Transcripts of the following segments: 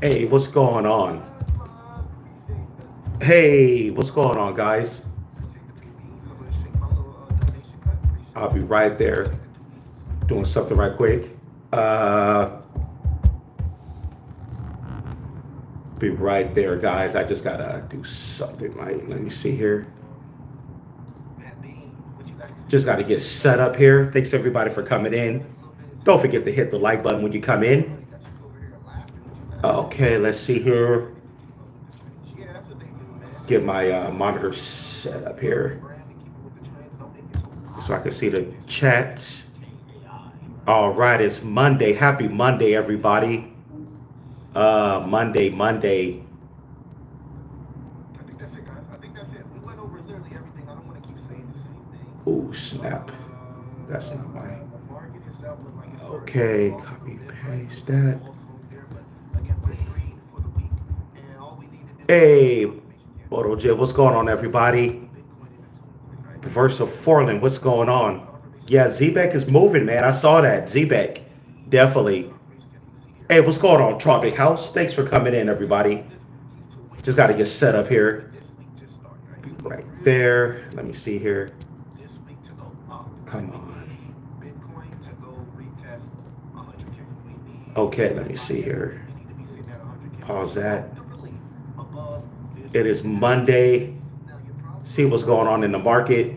Hey, what's going on? Hey, what's going on, guys? I'll be right there doing something right quick. Be right there, guys. I just gotta do something right. Let me see here. Just gotta get set up here. Thanks everybody for coming in. Don't forget to hit the like button when you come in. Okay, let's see here. Get my monitor set up here so I can see the chat. All right, it's Monday. Happy Monday, everybody. Monday. I think that's it, guys. I think that's it. We went over literally everything. I don't want to keep saying the same thing. Oh, snap. That's not my. The market itself looked like it's Okay, copy, paste that. Hey, Bodo J, what's going on, everybody? The verse of Forlin, what's going on? Yeah, Zbeck is moving, man. I saw that. Zbeck, definitely. Hey, what's going on, Tropic House? Thanks for coming in, everybody. Just got to get set up here. Right there. Let me see here. Come on. Okay, let me see here. Pause that. It is Monday. See what's going on in the market.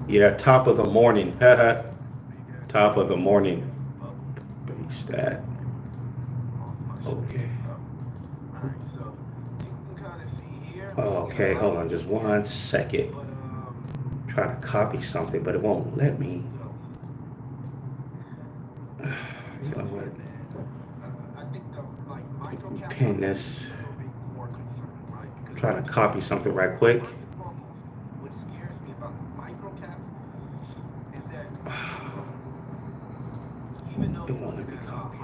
Yeah, top of the morning. Top of the morning. Base that. Okay. Okay, hold on just 1 second. Try to copy something, but it won't let me. You know what? Pin this. Trying to copy something right quick. It won't let me copy.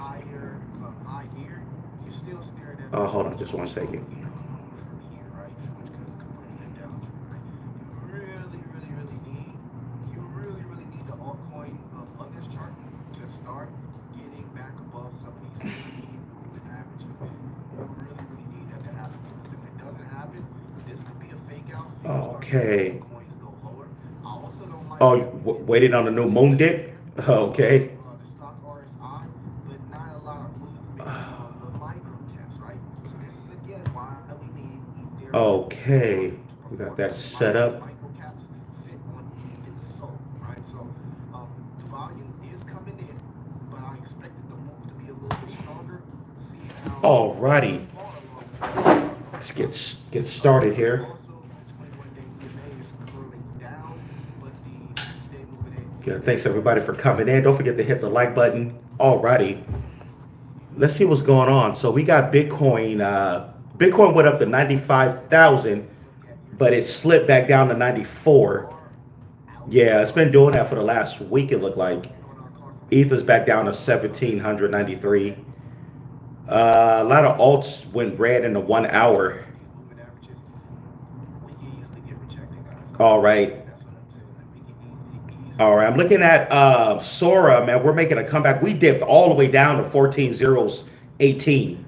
Oh, hold on just 1 second. You really need the altcoin on this chart to start getting back above some of these moving averages. You really need that to happen. If it doesn't happen, this could be a fake out. Okay. Coins go lower. I also don't like. Oh, waiting on a new moon dip? Okay. The stock RSI, but not a lot of movement on the micro caps, right? So this is again why we need Ethereum. Okay. We got that set up. Alrighty, let's get started here. Yeah, thanks everybody for coming in. Don't forget to hit the like button. Alrighty, let's see what's going on. So we got Bitcoin. Bitcoin went up to 95,000, but it slipped back down to 94. Yeah, it's been doing that for the last week. It looked like Ether's back down to 1,793. A lot of alts went red in the 1 hour. All right. I'm looking at Sora, man. We're making a comeback. We dipped all the way down to 14.018.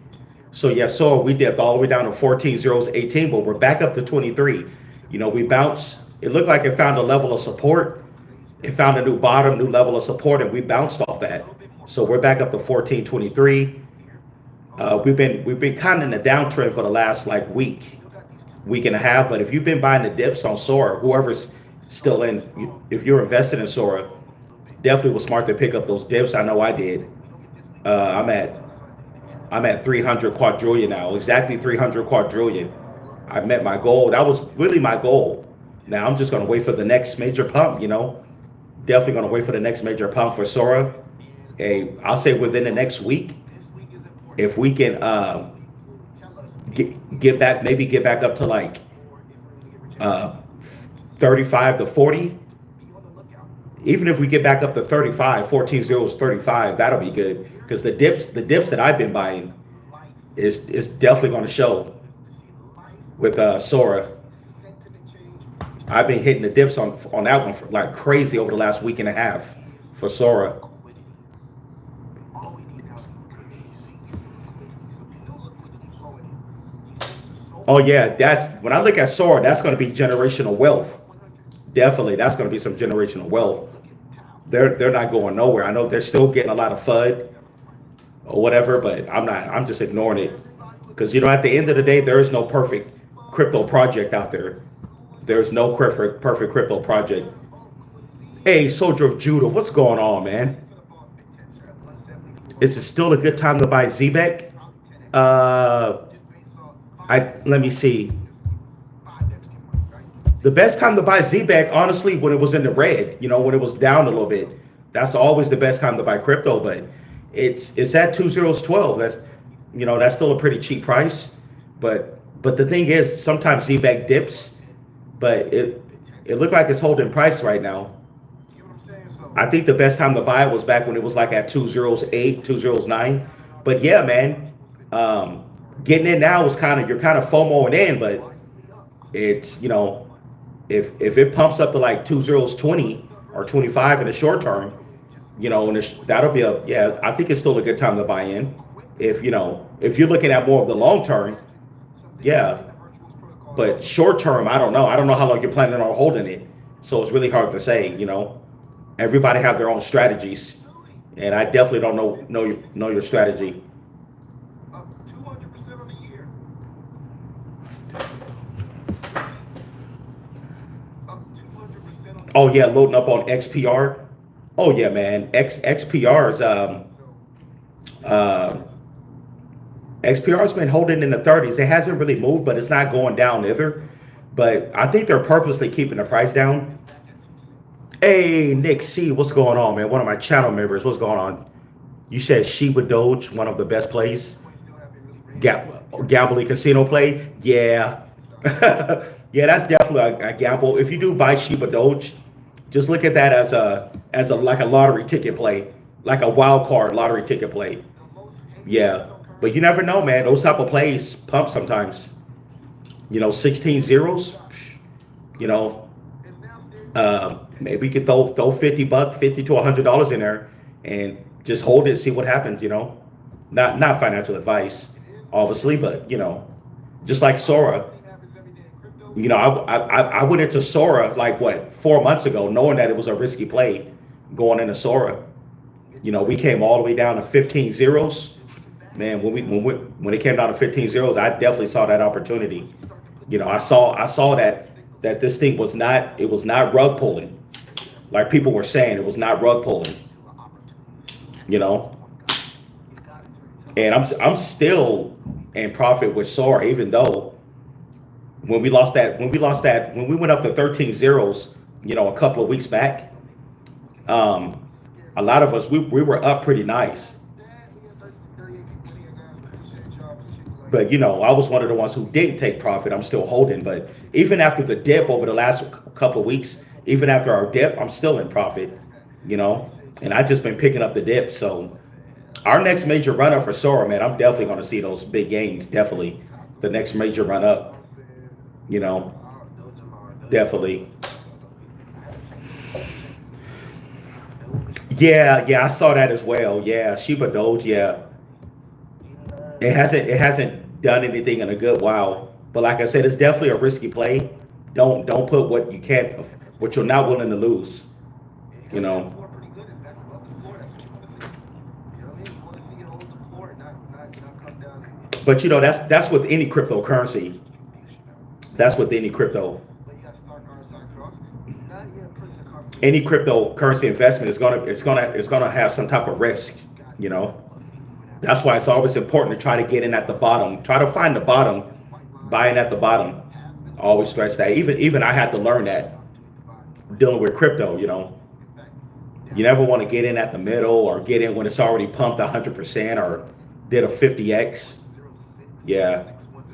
So yeah, Sora, we dipped all the way down to 14.018, but we're back up to 23. You know, we bounced. It looked like it found a level of support. It found a new bottom, new level of support, and we bounced off that. So we're back up to 14.23. We've been kind of in a downtrend for the last like week and a half. But if you've been buying the dips on Sora, whoever's still in, if you're invested in Sora, definitely was smart to pick up those dips. I know I did. I'm at 300 quadrillion now, exactly 300 quadrillion. I met my goal. That was really my goal. Now I'm just gonna wait for the next major pump. Definitely gonna wait for the next major pump for Sora. Hey, I'll say within the next week, if we can get back, maybe get back up to like uh, 35 to 40. Even if we get back up to 35, 14 zeros, 35, that'll be good. Because the dips that I've been buying is definitely going to show with Sora. I've been hitting the dips on that one for like crazy over the last week and a half for Sora. Oh yeah, that's when I look at Sora, that's going to be generational wealth. Definitely, that's going to be some generational wealth. They're not going nowhere. I know they're still getting a lot of FUD or whatever, but I'm not. I'm just ignoring it because at the end of the day, there is no perfect crypto project out there. There's no perfect crypto project. Hey, Soldier of Judah, what's going on, man? Is it still a good time to buy Zbeck? Let me see. The best time to buy Zbeck, honestly, when it was in the red, when it was down a little bit. That's always the best time to buy crypto, but it's at 2012. That's still a pretty cheap price. But the thing is, sometimes Zbeck dips, but it looked like it's holding price right now. I think the best time to buy it was back when it was like at 208, 209. But yeah, man, getting in now is you're kind of FOMOing in, but it's if it pumps up to like 2020 or 25 in the short term, and that'll be I think it's still a good time to buy in. If you're looking at more of the long term, yeah. But short term, I don't know. I don't know how long you're planning on holding it. So it's really hard to say, Everybody have their own strategies. And I definitely don't know your strategy. Oh yeah, loading up on XPR. Oh yeah, man. XPR's XPR's been holding in the 30s. It hasn't really moved, but it's not going down either. But I think they're purposely keeping the price down. Hey, Nick C, what's going on, man? One of my channel members, what's going on? You said Shiba Doge, one of the best plays. Gambling casino play? Yeah. Yeah, that's definitely a gamble. If you do buy Shiba Doge, just look at that as a like a lottery ticket play, like a wild card lottery ticket play. Yeah, but you never know, man. Those type of plays pump sometimes. 16 zeros. Maybe you could throw $50, $50 to $100 in there, and just hold it, see what happens. Not financial advice, obviously, but just like Sora. I went into Sora like 4 months ago, knowing that it was a risky play going into Sora. We came all the way down to 15 zeros. Man, when it came down to 15 zeros, I definitely saw that opportunity. I saw that this thing was not rug pulling, like people were saying. It was not rug pulling. And I'm still in profit with Sora, even though. When we went up to 13 zeros, a couple of weeks back, a lot of us, we were up pretty nice. But, I was one of the ones who didn't take profit. I'm still holding. But even after the dip over the last couple of weeks, even after our dip, I'm still in profit, and I just been picking up the dip. So our next major run up for Sora, man, I'm definitely going to see those big gains. Definitely the next major run up. Definitely. Yeah, I saw that as well. Yeah, Shiba Doge, yeah. It hasn't done anything in a good while. But like I said, it's definitely a risky play. Don't put what you're not willing to lose. But that's with any cryptocurrency. That's with any crypto. any cryptocurrency investment is gonna have some type of risk, you know. That's why it's always important to try to get in at the bottom. Try to find the bottom, buying at the bottom. I always stress that. Even I had to learn that dealing with crypto, you know. You never want to get in at the middle or get in when it's already pumped 100% or did a 50x. Yeah,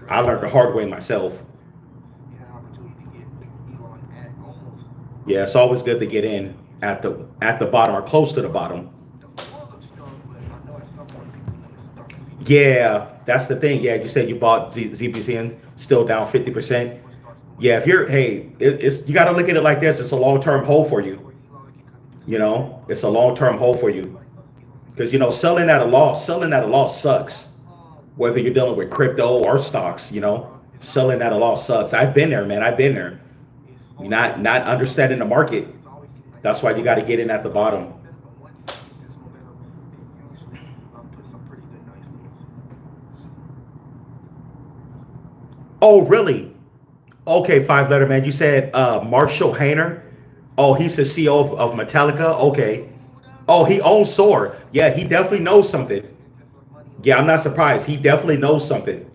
I learned the hard way myself. Yeah, it's always good to get in at the bottom or close to the bottom. Yeah, that's the thing. Yeah, you said you bought ZBCN, still down 50%. Yeah, if you're, hey, you got to look at it like this. It's a long-term hold for you. You know, it's a long-term hold for you. Because, you know, selling at a loss sucks. Whether you're dealing with crypto or stocks, you know, selling at a loss sucks. I've been there, man. I've been there. Not understanding the market. That's why you got to get in at the bottom. Oh, really? Okay, five letter man. You said Marshall Hayner. Oh, he's the CEO of Metallica. Okay. Oh, he owns Sora. Yeah, he definitely knows something. Yeah, I'm not surprised. He definitely knows something.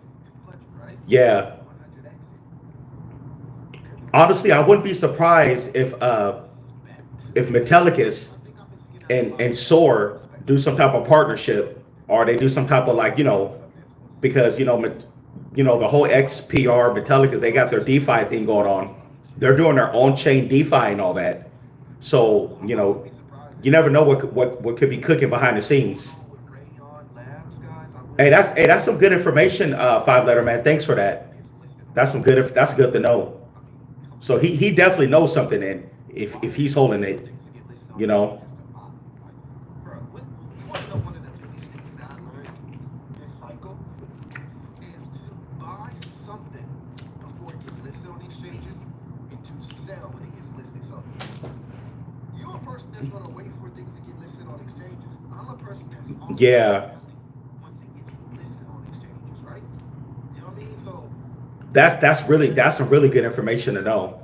Yeah. Honestly, I wouldn't be surprised if Metallicus and Sora do some type of partnership, or they do some type of, like, you know, because you know the whole XPR Metallicus, they got their DeFi thing going on. They're doing their own chain DeFi and all that. So, you know, you never know what could be cooking behind the scenes. Hey, that's some good information, five letter man. Thanks for that. That's good to know. So he definitely knows something, and if he's holding it, you know. Yeah. That's some really good information to know.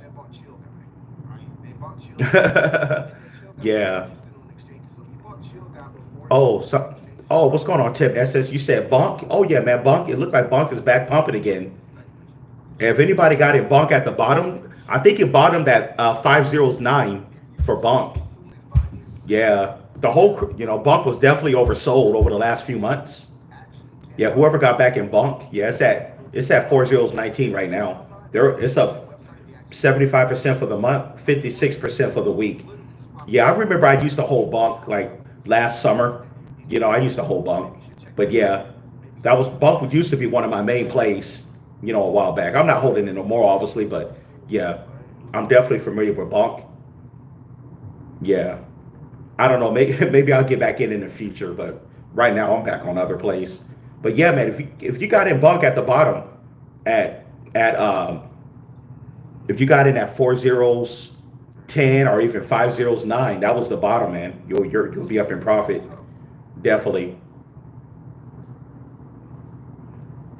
Yeah. What's going on, Tim? SS, you said Bunk? Oh yeah, man, Bunk. It looked like Bunk is back pumping again. And if anybody got in Bunk at the bottom, I think it bottomed at 509 for Bunk. Yeah, the whole, you know, Bunk was definitely oversold over the last few months. Yeah, whoever got back in Bunk, yeah, it's at 4019 right now. It's up 75% for the month, 56% for the week. Yeah, I remember I used to hold Bunk like last summer. You know, I used to hold Bunk. But yeah, Bunk used to be one of my main plays, you know, a while back. I'm not holding it no more, obviously, but yeah, I'm definitely familiar with Bunk. Yeah. I don't know, maybe I'll get back in the future, but right now I'm back on other plays. But yeah, man, if you got in Bunk at the bottom if you got in at 4010 or even 509, that was the bottom, man. You'll be up in profit, definitely.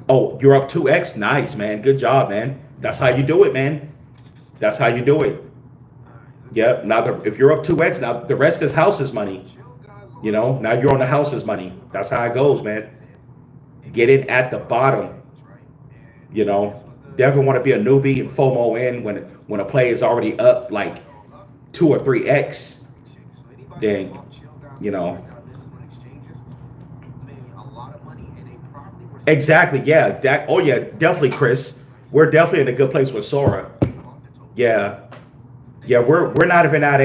Oh, you're up 2x. Nice, man. Good job, man. That's how you do it, man. That's how you do it. Yep. Now, if you're up 2x, now the rest is house's money. You know, now you're on the house's money. That's how it goes, man. Get it at the bottom. You know, never want to be a newbie and FOMO in when a play is already up like 2 or 3x. Then, you know. Exactly. Yeah. Oh yeah. Definitely, Chris. We're definitely in a good place with Sora. Yeah. Yeah. We're not even at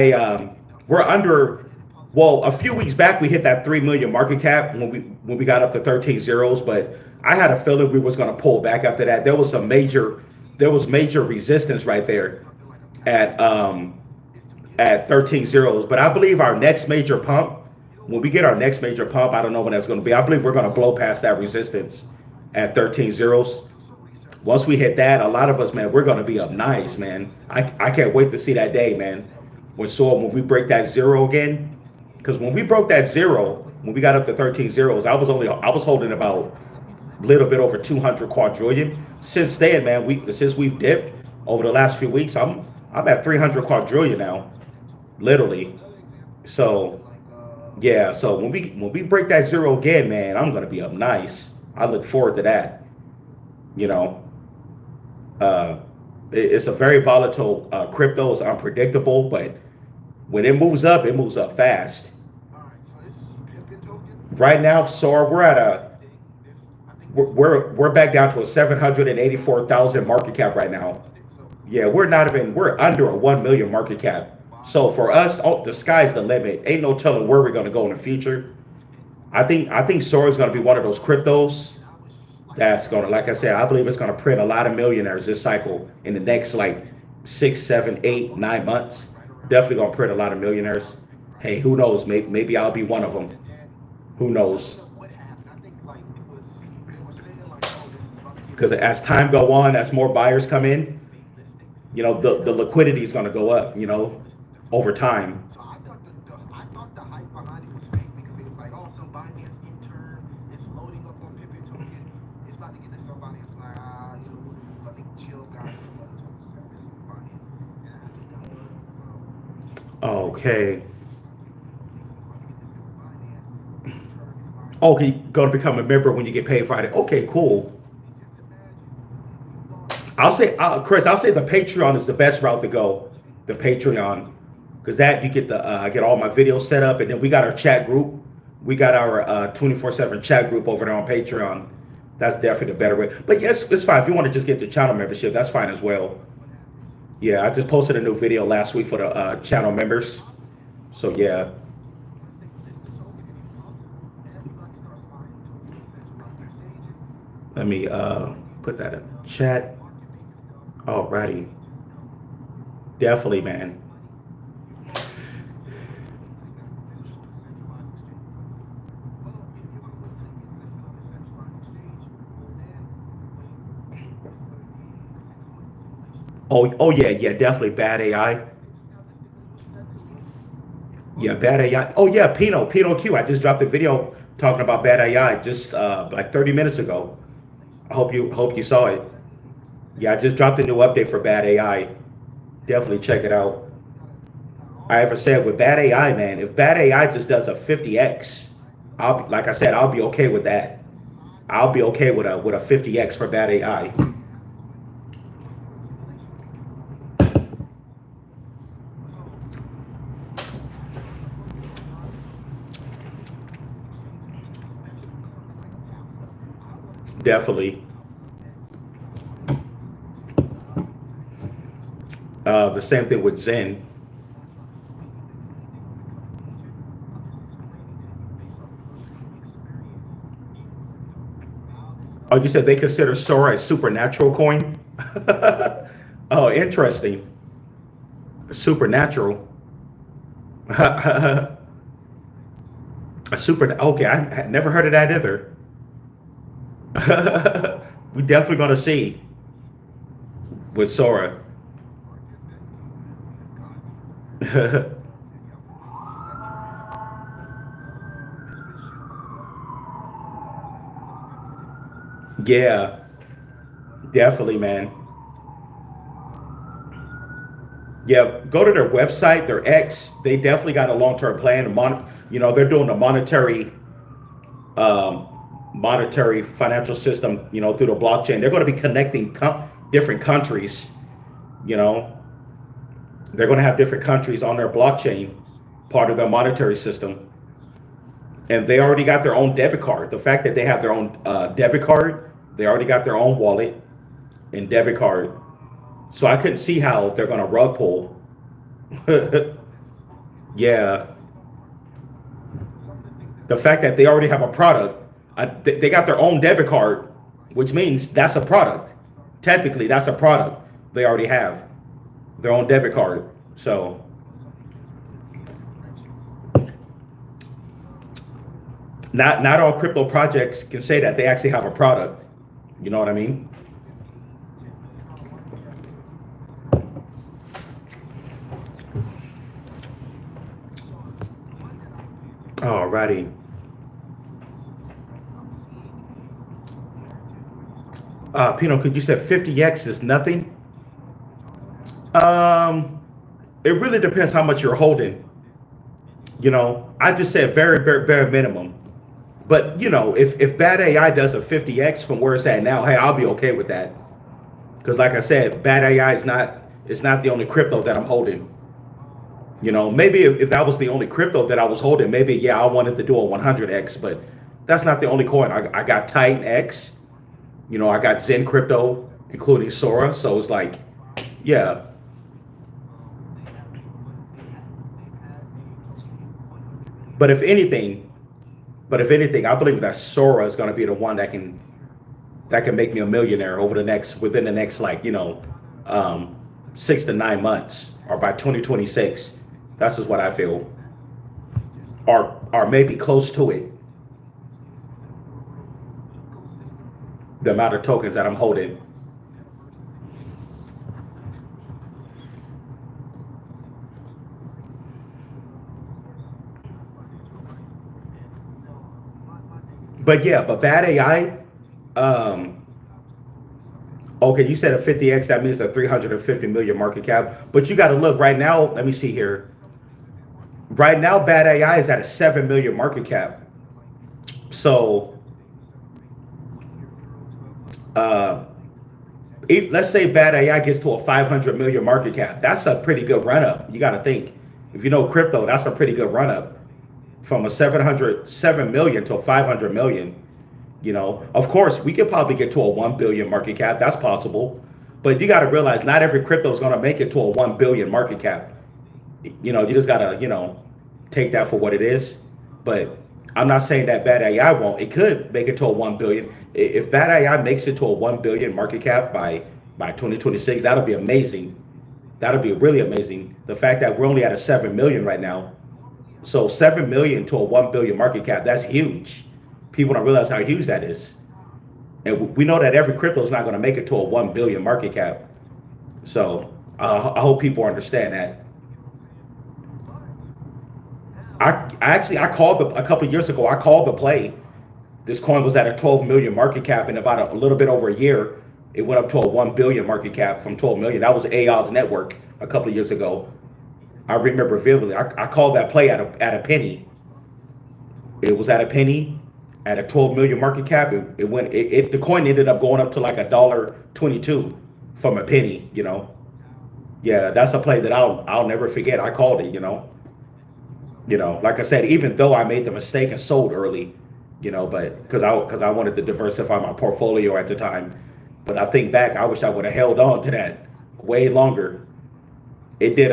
we're under. Well, a few weeks back we hit that 3 million market cap when we got up to 13 zeros, but I had a feeling we was going to pull back after that. There was major resistance right there at 13 zeros. But I believe our next major pump, when we get our next major pump, I don't know when that's going to be. I believe we're going to blow past that resistance at 13 zeros. Once we hit that, a lot of us, man, we're going to be up nice, man. I can't wait to see that day, man. When we break that zero again. Because when we broke that zero, when we got up to 13 zeros, I was holding about a little bit over 200 quadrillion. Since then, man, since we've dipped over the last few weeks, I'm at 300 quadrillion now. literally. So yeah, so when we break that zero again, man, I'm gonna be up nice. I look forward to that. You know, uh, it's a very volatile crypto. It's unpredictable, but when it moves up fast. Alright, so this is Pippin token. Right now, Sora, we're at a This, I think we're back down to a 784,000 market cap right now. so. Yeah, we're under a 1 million market cap. So for us, oh, the sky's the limit. Ain't no telling where we're gonna go in the future. I think Sora's gonna be one of those cryptos that's gonna, like I said, I believe it's gonna print a lot of millionaires this cycle in the next like 6, 7, 8, 9 months. Definitely gonna print a lot of millionaires. Hey, who knows? Maybe I'll be one of them. Who knows? What happened? I think like it was they were saying like, oh, this is about to get Because as time go on, as more buyers come in, the liquidity is gonna go up. Over time. So I thought the hype behind it was fake because it was like, oh, some Binance intern is loading up on Pippin token. It's about to get this on Binance. Like, let me chill, guys. This is Binance. And I think that was, Okay. Oh, you're gonna become a member when you get paid Friday. Okay, cool. Chris, I'll say the Patreon is the best route to go. The Patreon, because that you get I get all my videos set up, and then we got our chat group. We got our 24/7 chat group over there on Patreon. That's definitely the better way. But yes, it's fine if you want to just get the channel membership. That's fine as well. Yeah, I just posted a new video last week for the channel members. So yeah. Let me put that in chat. Alrighty. Definitely, man. Oh yeah, definitely bad AI. Yeah, bad AI. Oh yeah, Pinot Q. I just dropped a video talking about bad AI just like 30 minutes ago. I hope you saw it. Yeah, I just dropped a new update for bad AI. Definitely check it out. I ever said with bad AI, man, if bad AI just does a 50x, like I said, I'll be okay with that. I'll be okay with a 50x for bad AI. Definitely. The same thing with Zen. Oh, you said they consider Sora a supernatural coin? Oh, interesting. Supernatural. A okay, I had never heard of that either. We definitely gonna see with Sora. Yeah, definitely, man. Yeah, go to their website, their X. They definitely got a long-term plan. They're doing a um, monetary financial system. Through the blockchain. They're going to be connecting different countries. You know, they're going to have different countries on their blockchain, part of their monetary system. And they already got their own debit card. The fact that they have their own debit card, they already got their own wallet and debit card. So I couldn't see how they're going to rug pull. Yeah. The fact that they already have a product, they got their own debit card, which means that's a product. Technically, that's a product. They already have their own debit card. So not all crypto projects can say that they actually have a product. You know what I mean? Alrighty. Pino, could you say 50x is nothing? It really depends how much you're holding. I just said very, very bare minimum. But if bad AI does a 50x from where it's at now, hey, I'll be okay with that. Because like I said, bad AI is not the only crypto that I'm holding. Maybe if that was the only crypto that I was holding, maybe yeah, I wanted to do a 100x, but that's not the only coin. I got Titan X, I got Zen crypto, including Sora. So it's like, yeah. But if anything, I believe that Sora is going to be the one that can make me a millionaire within the next like 6 to 9 months, or by 2026. That's just what I feel, or maybe close to it. The amount of tokens that I'm holding. But yeah, but bad AI. Okay, you said a 50x. That means a 350 million market cap. But you got to look right now. Let me see here. Right now, bad AI is at a 7 million market cap. So, let's say bad AI gets to a 500 million market cap. That's a pretty good run up. You got to think. If you know crypto, that's a pretty good run up from a 7 million to a 500 million. Of course, we could probably get to a 1 billion market cap. That's possible. But you got to realize not every crypto is going to make it to a 1 billion market cap. You just got to, take that for what it is. But I'm not saying that bad AI won't. It could make it to a 1 billion. If bad AI makes it to a 1 billion market cap by 2026, that'll be amazing. That'll be really amazing. The fact that we're only at a 7 million right now. So 7 million to a 1 billion market cap, that's huge. People don't realize how huge that is. And we know that every crypto is not going to make it to a 1 billion market cap. So I hope people understand that. I called a couple of years ago, I called the play. This coin was at a 12 million market cap in about a little bit over a year. It went up to a 1 billion market cap from 12 million. That was AI's network a couple of years ago. I remember vividly. I called that play at a penny. It was at a penny at a 12 million market cap. The coin ended up going up to like $1.22 from a penny, Yeah, that's a play that I'll never forget. I called it, like I said, even though I made the mistake and sold early, but because I wanted to diversify my portfolio at the time. But I think back, I wish I would have held on to that way longer. It did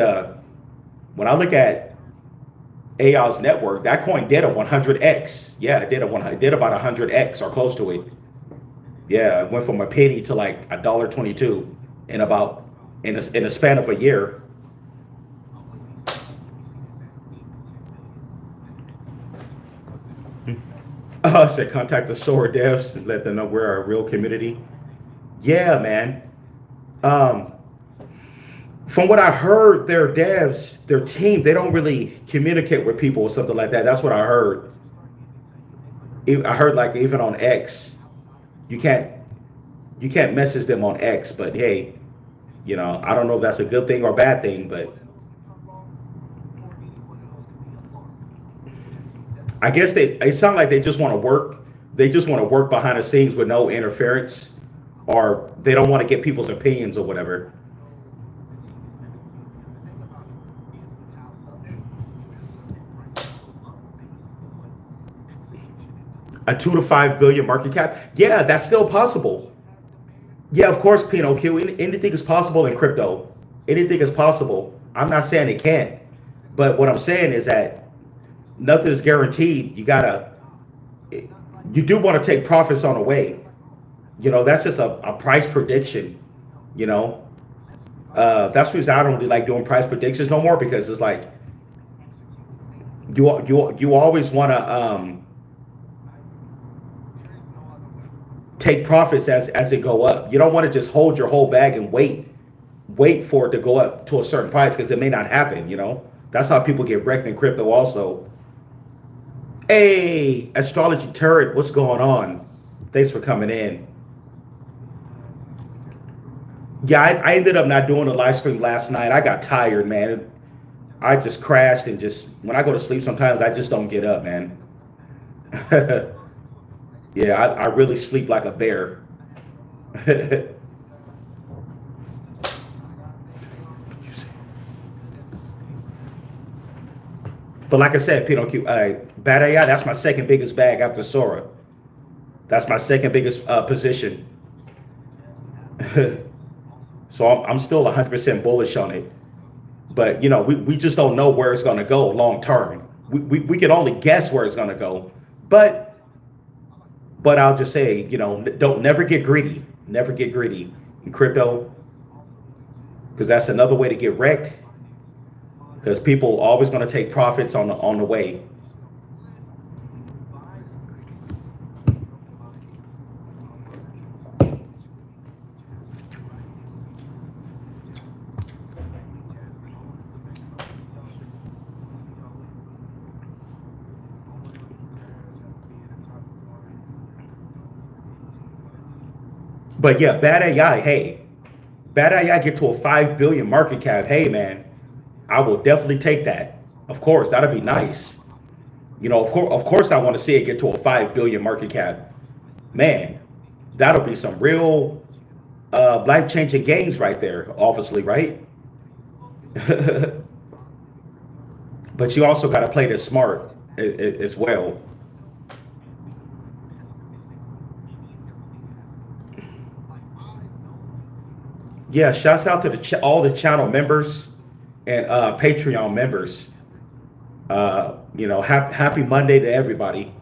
when I look at AI's network, that coin did a 100x. Yeah, it did about 100x or close to it. Yeah, it went from a penny to like $1.22 in a span of a year. I said contact the Sora devs and let them know we're a real community. Yeah, man. From what I heard, their devs, their team, they don't really communicate with people or something like that. That's what I heard. I heard like even on X, you can't message them on X. But hey, I don't know if that's a good thing or a bad thing, but I guess it sound like they just want to work. They just want to work behind the scenes with no interference, or they don't want to get people's opinions or whatever. A 2 to 5 billion market cap. Yeah, that's still possible. Yeah, of course, PNOQ. Anything is possible in crypto. Anything is possible. I'm not saying it can't, but what I'm saying is that nothing is guaranteed. You do want to take profits on the way. That's just a price prediction. That's the reason I don't really like doing price predictions no more, because it's like you always want to take profits as it go up. You don't want to just hold your whole bag and wait for it to go up to a certain price, because it may not happen. That's how people get wrecked in crypto also. Hey, Astrology Turret, what's going on? Thanks for coming in. Yeah, I ended up not doing a live stream last night. I got tired, man. I just crashed and just when I go to sleep sometimes I just don't get up, man. Yeah, I really sleep like a bear. But like I said, Pinocchio, bad AI, that's my second biggest bag after Sora. That's my second biggest position. So I'm still 100% bullish on it. But, you know, we just don't know where it's going to go long term. We can only guess where it's going to go. But I'll just say, you know, don't never get greedy. Never get greedy in crypto because that's another way to get wrecked because people always going to take profits on the way. But yeah, bad AI, hey, bad AI get to a 5 billion market cap. Hey man, I will definitely take that. Of course, that'll be nice. You know, of course I want to see it get to a 5 billion market cap. Man, that'll be some real life-changing gains right there, obviously, right? But you also got to play this smart as well. Yeah, shouts out to all the channel members and Patreon members. You know, happy Monday to everybody.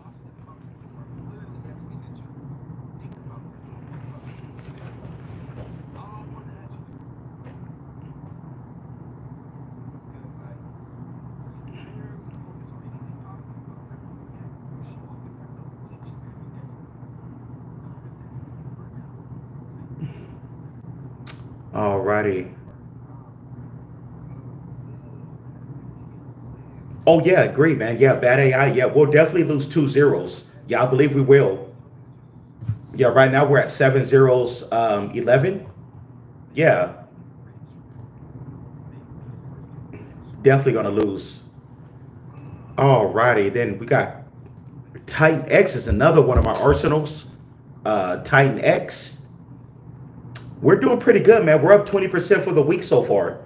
Alrighty. Oh yeah, agree, man. Yeah, bad AI. Yeah, we'll definitely lose 2 zeros. Yeah, I believe we will. Yeah, right now we're at 7 zeros, 11. Yeah, definitely gonna lose. Alrighty, then we got Titan X is another one of my arsenals. Titan X. We're doing pretty good, man. We're up 20% for the week so far.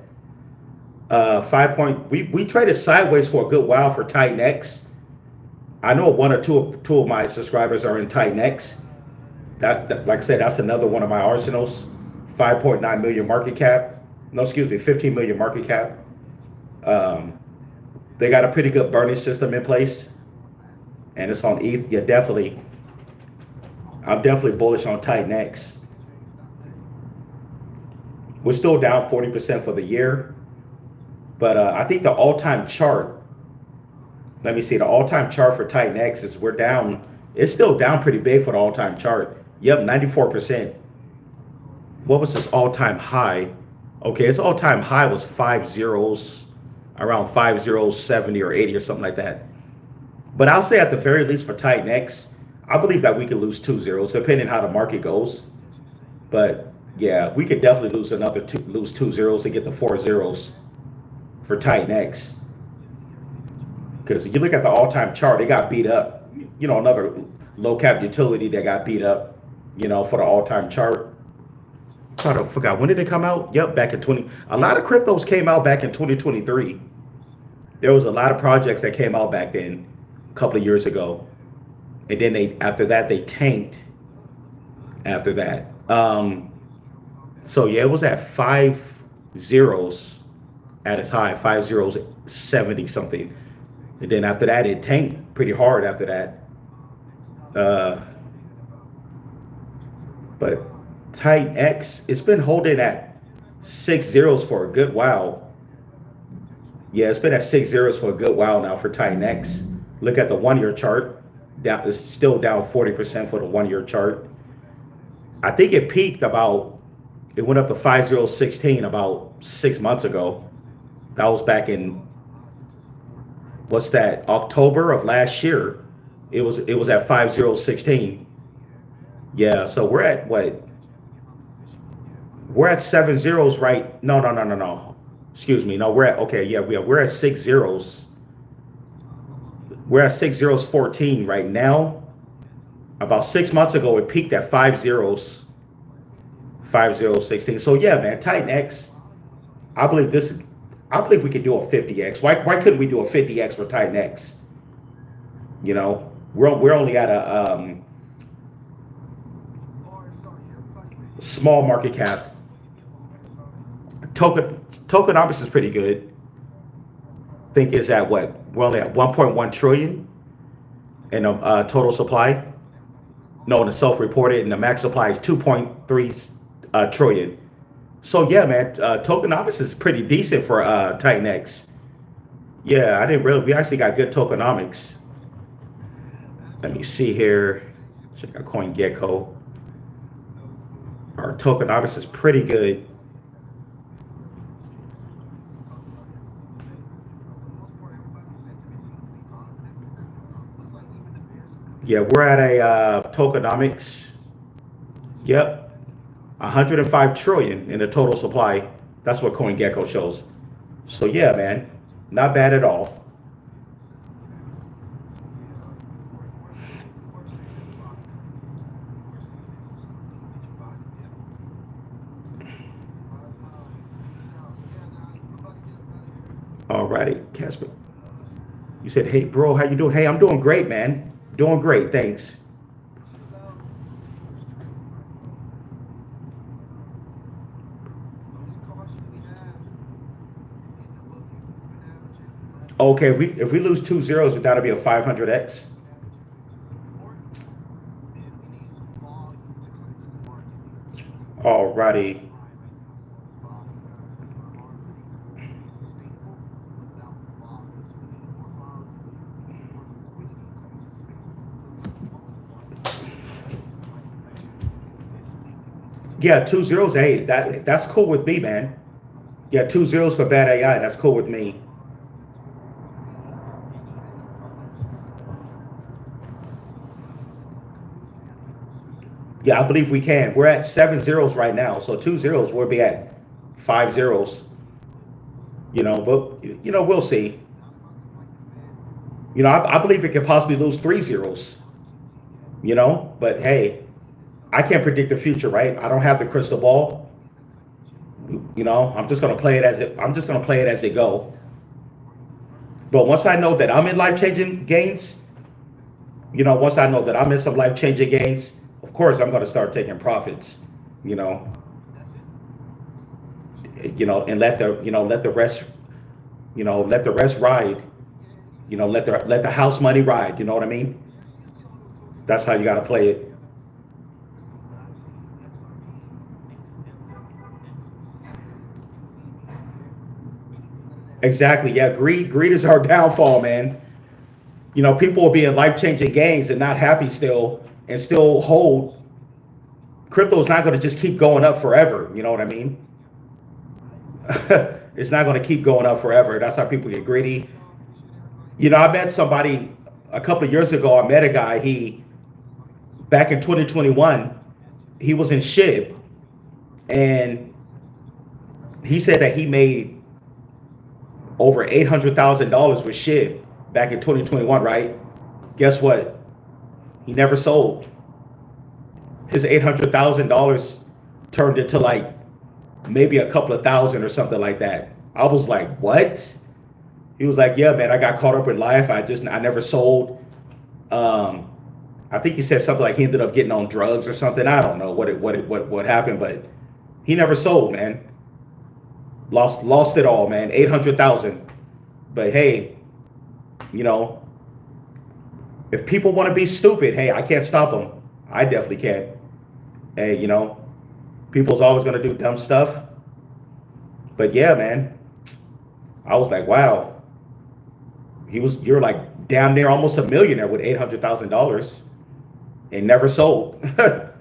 5 point. We traded sideways for a good while for Titan X. I know one or two of my subscribers are in Titan X. That like I said, that's another one of my arsenals. 5.9 million market cap. No, excuse me, 15 million market cap. They got a pretty good burning system in place, and it's on ETH. Yeah, definitely. I'm definitely bullish on Titan X. We're still down 40% for the year, but I think the all-time chart. Let me see, the all-time chart for Titan X is we're down. It's still down pretty big for the all-time chart. Yep, 94%. What was this all-time high? Okay, its all-time high was 5 zeros, around 5 zeros, 70 or 80 or something like that. But I'll say at the very least for Titan X, I believe that we could lose 2 zeros depending how the market goes. But yeah, we could definitely lose 2 zeros to get the 4 zeros for Titan X. Because you look at the all-time chart, it got beat up. You know, another low-cap utility that got beat up, you know, for the all-time chart. I forgot, when did it come out? Yep, back in 20. A lot of cryptos came out back in 2023. There was a lot of projects that came out back then, a couple of years ago. And then after that, they tanked after that. So yeah, it was at 5 zeros at its high, 5 zeros, 70 something. And then after that, it tanked pretty hard after that. But Titan X, it's been holding at 6 zeros for a good while. Yeah, it's been at 6 zeros for a good while now for Titan X. Look at the 1-year chart. Down, it's still down 40% for the 1-year chart. I think it peaked it went up to 5016 about 6 months ago. That was back in, what's that, October of last year. It was at 5016. Yeah, so we're at what? We're at 7 zeros, right? No. Excuse me. No, we're at, okay, yeah, we're at 6 zeros. We're at 6 zeros 14 right now. About 6 months ago, it peaked at 5 zeros, 5 0 16. So yeah, man, Titan X. I believe this. I believe we could do a 50x. Why couldn't we do a 50x for Titan X? You know, we're only at a small market cap. Tokenomics is pretty good. I think it's at what? We're only at 1.1 trillion in a total supply. No, in the self-reported, and the max supply is 2.3 trillion. So yeah, man, tokenomics is pretty decent for Titan X. Yeah, I didn't really. We actually got good tokenomics. Let me see here. Check out CoinGecko. Our tokenomics is pretty good. Yeah, we're at a tokenomics. Yep, 105 trillion in the total supply. That's what CoinGecko shows. So yeah, man, not bad at all. Alrighty, Casper. You said, hey, bro, how you doing? Hey, I'm doing great, man. Doing great, thanks. Okay, if we lose 2 zeros, that'll be a 500x. Alrighty. Yeah, 2 zeros. Hey, that's cool with me, man. Yeah, 2 zeros for bad AI. That's cool with me. Yeah, I believe we can. We're at 7 zeros right now. So 2 zeros, we'll be at 5 zeros. You know, but we'll see. You know, I believe it could possibly lose 3 zeros. You know, but hey, I can't predict the future, right? I don't have the crystal ball. You know, I'm just gonna play it as it. I'm just gonna play it as it go. But once I know that I'm in life-changing gains, once I know that I'm in some life-changing gains, of course I'm gonna start taking profits. You know, and let the rest, let the rest ride. Let the house money ride. You know what I mean? That's how you gotta play it. Exactly. Yeah. Greed is our downfall, man. People will be in life-changing gains and not happy still and still hold. Crypto is not going to just keep going up forever. You know what I mean? It's not going to keep going up forever. That's how people get greedy. I met somebody a couple of years ago. I met a guy. Back in 2021, he was in SHIB, and he said that he made over $800,000 with SHIB back in 2021, right? Guess what? He never sold. His $800,000 turned into like maybe a couple of thousand or something like that. I was like, what? He was like, yeah, man, I got caught up in life. I never sold. I think he said something like he ended up getting on drugs or something. I don't know what happened, but he never sold, man. Lost it all, man. 800,000. But hey, if people want to be stupid, hey, I can't stop them. I definitely can't. Hey, people's always gonna do dumb stuff. But yeah, man, I was like, wow. You're like damn near almost a millionaire with $800,000 and never sold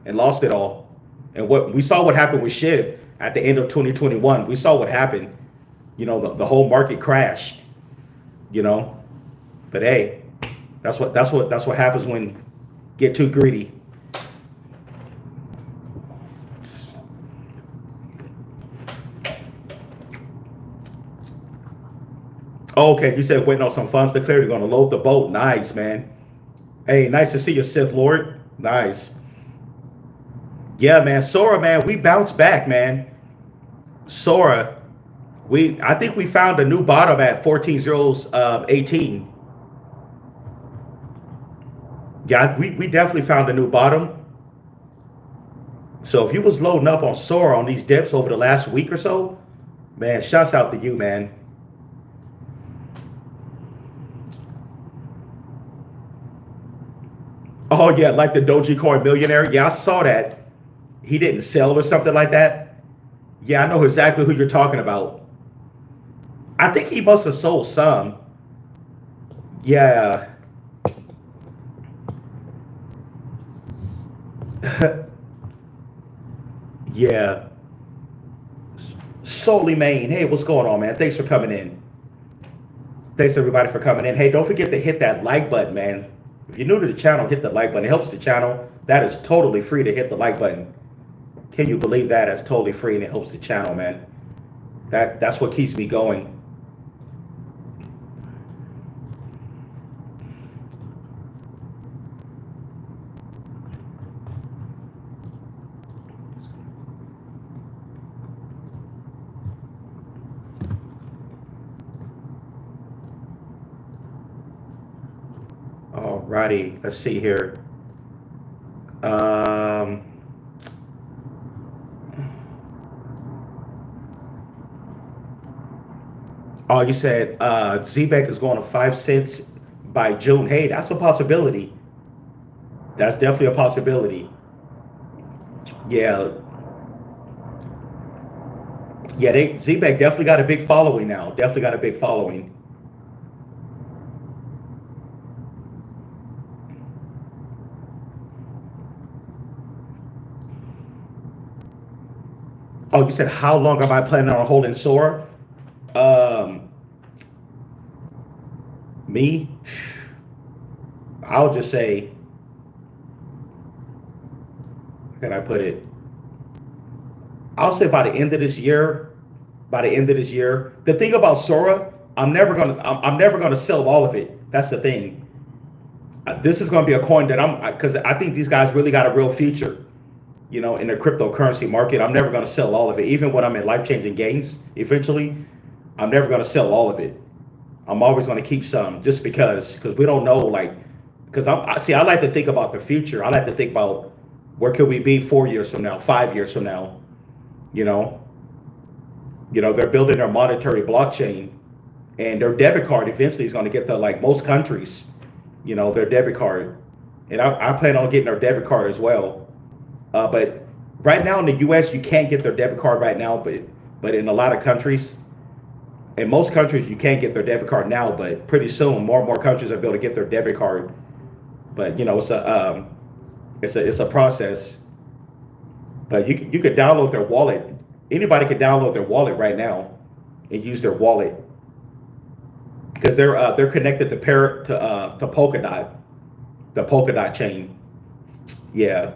and lost it all. And we saw what happened with SHIB at the end of 2021. We saw what happened. The whole market crashed. But hey, that's what happens when you get too greedy. Oh, okay, you said waiting on some funds to clear. You're going to load the boat. Nice, man. Hey, nice to see you, Sith Lord. Nice. Yeah, man. Sora, man, we bounced back, man. Sora, I think we found a new bottom at 14.018. Yeah, we definitely found a new bottom. So if you was loading up on Sora on these dips over the last week or so, man, shouts out to you, man. Oh yeah, like the Dogecoin millionaire. Yeah, I saw that. He didn't sell or something like that. Yeah, I know exactly who you're talking about. I think he must have sold some. Yeah. Yeah. Solely Main. Hey, what's going on, man? Thanks for coming in. Thanks everybody for coming in. Hey, don't forget to hit that like button, man. If you're new to the channel, hit the like button. It helps the channel. That is totally free to hit the like button. Can you believe that? That's totally free and it helps the channel, man. That's what keeps me going. Alrighty, let's see here. Oh, you said Zbeck is going to 5 cents by June. Hey, that's a possibility. That's definitely a possibility. Yeah. Yeah, Zbeck definitely got a big following now. Definitely got a big following. Oh, you said how long am I planning on holding Sora? Me, I'll just say, how can I put it? I'll say by the end of this year. By the end of this year. The thing about Sora, I'm never gonna sell all of it. That's the thing. This is gonna be a coin that because I think these guys really got a real future. You know, in the cryptocurrency market, I'm never gonna sell all of it. Even when I'm in life-changing gains, eventually, I'm never gonna sell all of it. I'm always going to keep some just because we don't know, like, because I like to think about the future. I like to think about where could we be 4 years from now, 5 years from now. You know, they're building their monetary blockchain, and their debit card eventually is going to get to, like most countries, their debit card, and I plan on getting their debit card as well. But right now in the U.S. you can't get their debit card right now, but in a lot of countries. In most countries, you can't get their debit card now, but pretty soon, more and more countries are able to get their debit card. But it's a process. But you could download their wallet. Anybody could download their wallet right now and use their wallet because they're connected to Polkadot, the Polkadot chain. Yeah.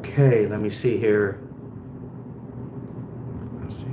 Okay, let me see here. Let's see.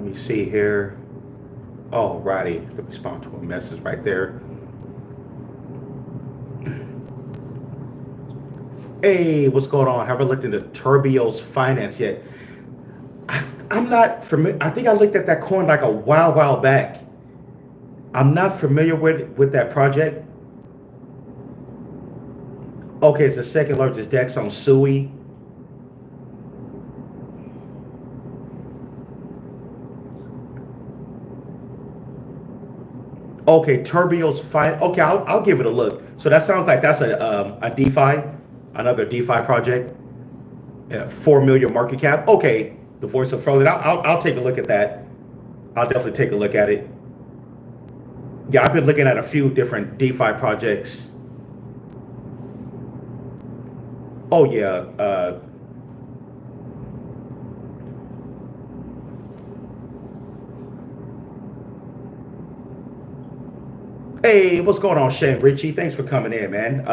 Let me see here. Alrighty, the respond to a message right there. Hey, what's going on? Haven't looked into Turbios Finance yet. I'm not familiar. I think I looked at that coin like a while back. I'm not familiar with that project. Okay, it's the second largest DEX on SUI. Okay, Turbios Finance. Okay, I'll give it a look. So that sounds like that's a DeFi, another DeFi project. 4 million market cap. Okay, the voice of Furlan. I'll take a look at that. I'll definitely take a look at it. Yeah, I've been looking at a few different DeFi projects. Oh yeah. Hey, what's going on, Shane Richie? Thanks for coming in, man.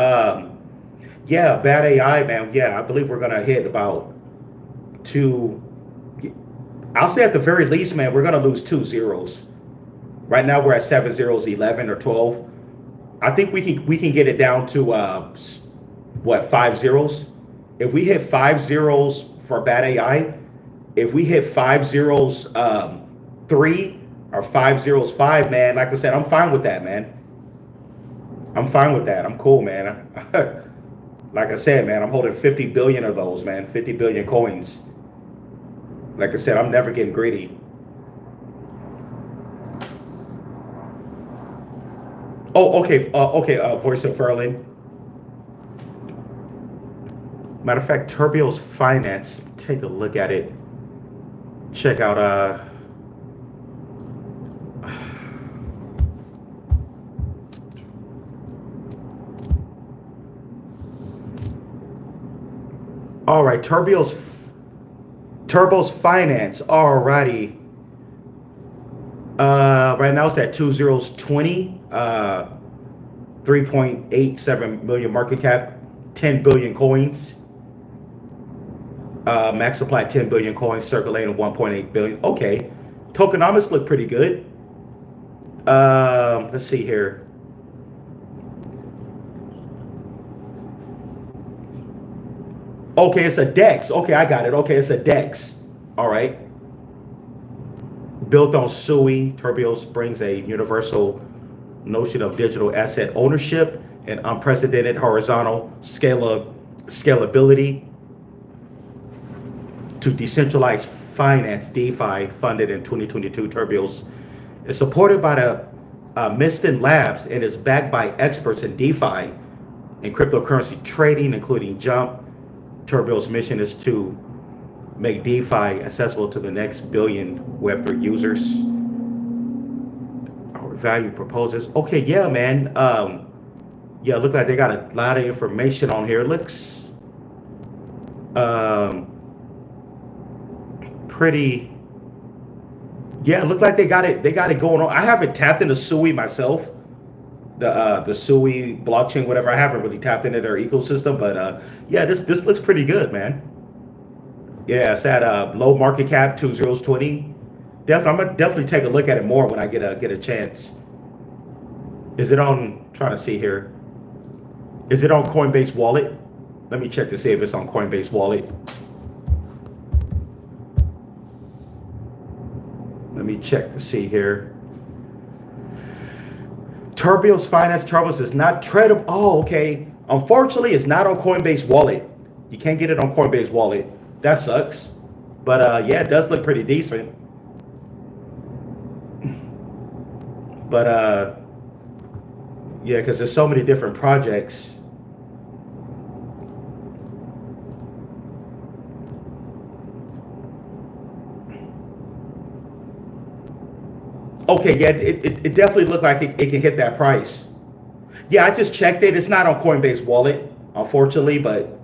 Yeah, bad AI, man. Yeah, I believe we're gonna hit about two. I'll say at the very least, man, we're gonna lose 2 zeros. Right now we're at 7 zeros, 11 or 12. I think we can get it down to what, 5 zeros? If we hit 5 zeros for bad AI, if we hit 5 zeros 3 or 5 zeros 5, man, like I said, I'm fine with that, man. I'm fine with that. I'm cool, man. Like I said, man, I'm holding 50 billion of those, man. 50 billion coins. Like I said, I'm never getting greedy. Oh, okay. Voice of Furlan. Matter of fact, Turbios Finance. Take a look at it. Check out all right, Turbios Finance. Alrighty. Right now it's at 2 zeros 20. 3.87 million market cap. 10 billion coins. Max supply 10 billion coins, circulating 1.8 billion. Okay, tokenomics look pretty good. Let's see here. Okay, it's a DEX. Okay, I got it. Okay, it's a DEX. All right. Built on SUI, Turbios brings a universal notion of digital asset ownership and unprecedented horizontal scalability to decentralized finance, DeFi, funded in 2022. Turbios is supported by the Miston Labs and is backed by experts in DeFi and cryptocurrency trading, including Jump. Turbios' mission is to make DeFi accessible to the next billion Web3 users. Our value proposes. Okay, yeah, man. Yeah, look like they got a lot of information on here. Looks pretty. Yeah, look like they got it going on. I haven't tapped into SUI myself. The SUI blockchain, whatever. I haven't really tapped into their ecosystem, but yeah, this looks pretty good, man. Yeah, it's at low market cap, 2 zeros 20. I'm gonna definitely take a look at it more when I get a chance. Is it on? Trying to see here. Is it on Coinbase Wallet? Let me check to see if it's on Coinbase Wallet. Let me check to see here. Turbios Finance. Turbios is not tradable. Oh, okay. Unfortunately, it's not on Coinbase Wallet. You can't get it on Coinbase Wallet. That sucks. But yeah, it does look pretty decent. But yeah, because there's so many different projects. Okay, yeah, it definitely looked like it can hit that price. Yeah, I just checked it. It's not on Coinbase Wallet, unfortunately, but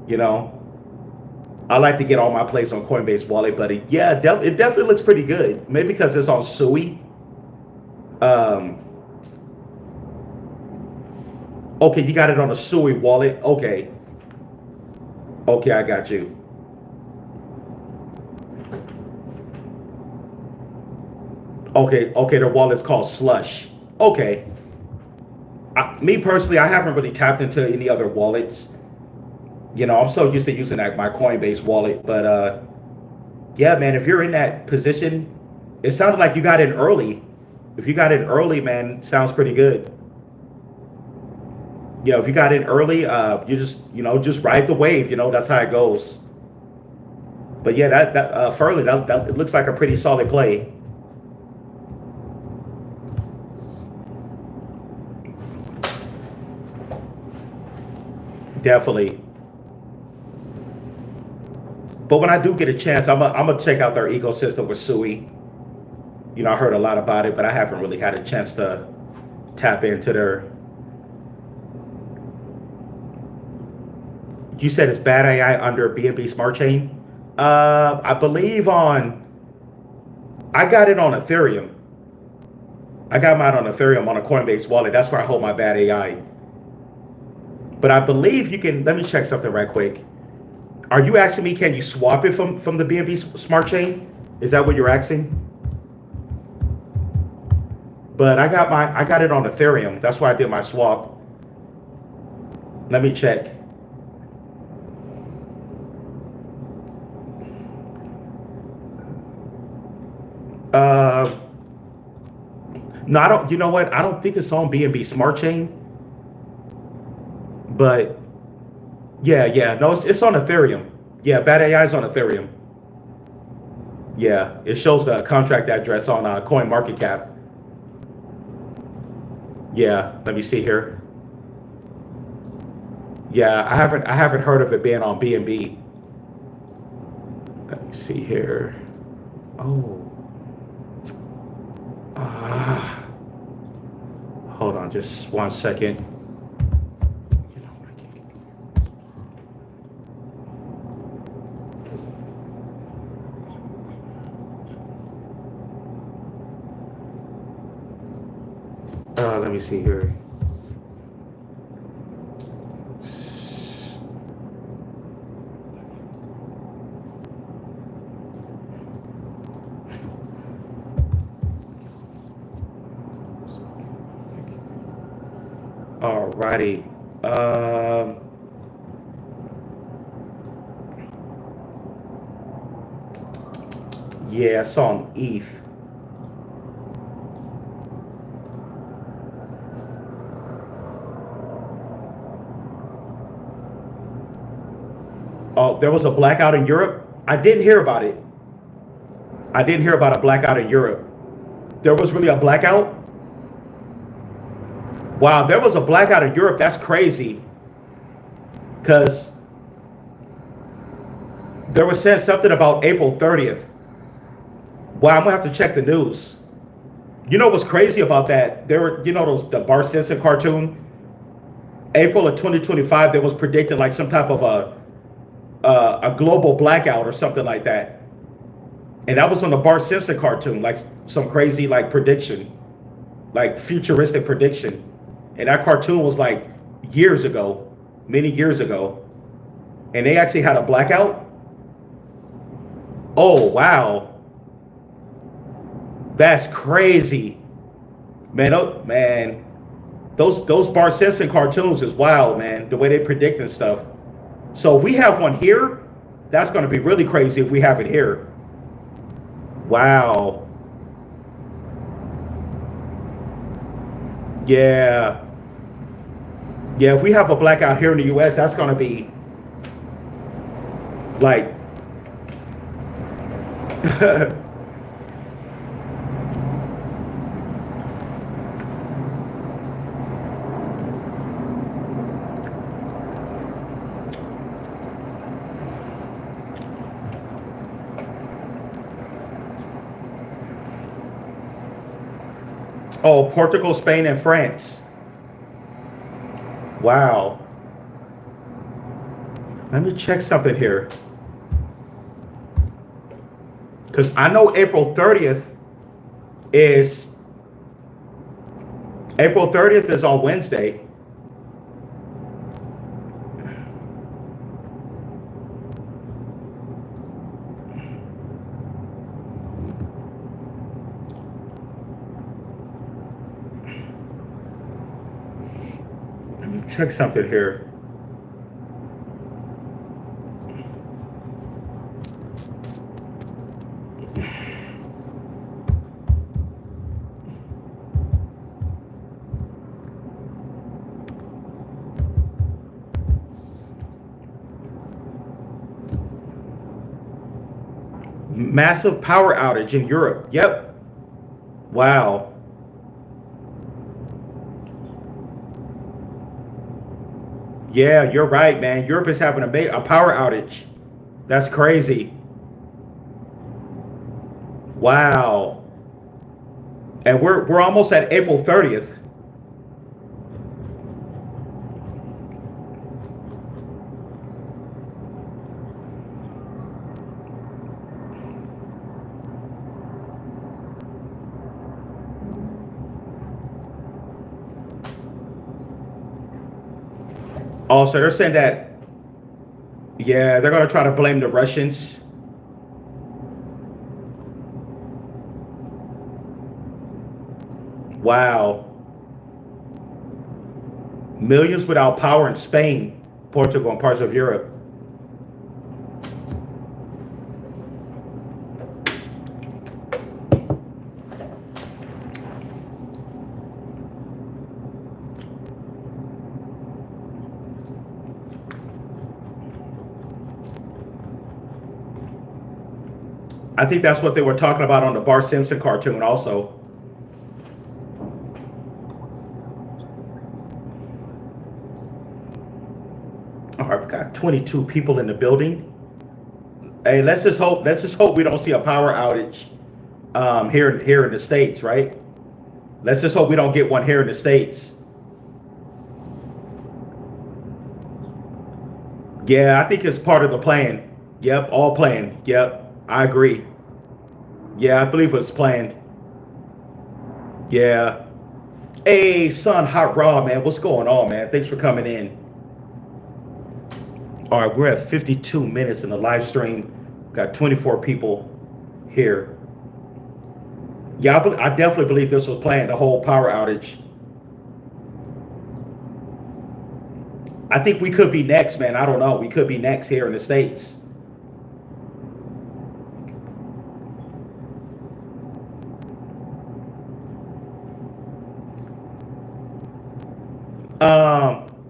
you know, I like to get all my plays on Coinbase Wallet. But it definitely looks pretty good. Maybe because it's on SUI. Okay, you got it on a SUI wallet. Okay, I got you. Okay, okay, their wallet's called Slush. Okay. Me personally, I haven't really tapped into any other wallets. You know, I'm so used to using that my Coinbase wallet, but yeah, man, if you're in that position, it sounded like you got in early. If you got in early, man, sounds pretty good. You know, if you got in early, you just, you know, just ride the wave. You know, that's how it goes. But yeah, that Furley, that it looks like a pretty solid play. Definitely. But when I do get a chance, I'm gonna check out their ecosystem with Sui. You know, I heard a lot about it, but I haven't really had a chance to tap into their. You said it's bad AI under BNB Smart Chain. I believe on. I got it on Ethereum. I got mine on Ethereum on a Coinbase wallet. That's where I hold my bad AI. But I believe you can. Let me check something right quick. Are you asking me? Can you swap it from the BNB Smart Chain? Is that what you're asking? But I got it on Ethereum. That's why I did my swap. Let me check. No, I don't. You know what? I don't think it's on BNB Smart Chain. But yeah. No, it's on Ethereum. Yeah, bad AI is on Ethereum. Yeah, it shows the contract address on CoinMarketCap. Yeah, let me see here. Yeah, I haven't heard of it being on BNB. Let me see here. Oh. Hold on just 1 second. Let me see here. Alrighty. Yeah, it's on ETH. Oh, there was a blackout in Europe? I didn't hear about it. I didn't hear about a blackout in Europe. There was really a blackout? Wow, there was a blackout in Europe. That's crazy. Because there was said something about April 30th. Wow, I'm going to have to check the news. You know what's crazy about that? There were, you know, the Bart Simpson cartoon? April of 2025, there was predicted like some type of a global blackout or something like that. And that was on the Bart Simpson cartoon, like some crazy like prediction, like futuristic prediction. And that cartoon was like years ago, many years ago. And they actually had a blackout. Oh, wow. That's crazy. Man, those Bart Simpson cartoons is wild, man, the way they predict and stuff. So if we have one here, that's going to be really crazy if we have it here. Wow. Yeah. Yeah, if we have a blackout here in the US, that's going to be like oh, Portugal, Spain, and France. Wow. Let me check something here. Because I know April 30th is on Wednesday. check something here. Massive power outage in Europe. Yep. Wow. Yeah, you're right, man. Europe is having a power outage. That's crazy. Wow. And we're almost at April 30th. Also, they're saying that, yeah, they're going to try to blame the Russians. Wow. Millions without power in Spain, Portugal, and parts of Europe. I think that's what they were talking about on the Bart Simpson cartoon also. All right, we got 22 people in the building. Hey, let's just hope we don't see a power outage here in the States, right? Let's just hope we don't get one here in the States. Yeah, I think it's part of the plan. Yep, all planned. Yep. I agree. Yeah, I believe it's planned. Yeah. Hey, son, hot raw, man. What's going on, man? Thanks for coming in. All right, we're at 52 minutes in the live stream. Got 24 people here. Yeah, I definitely believe this was planned, the whole power outage. I think we could be next, man. I don't know. We could be next here in the States.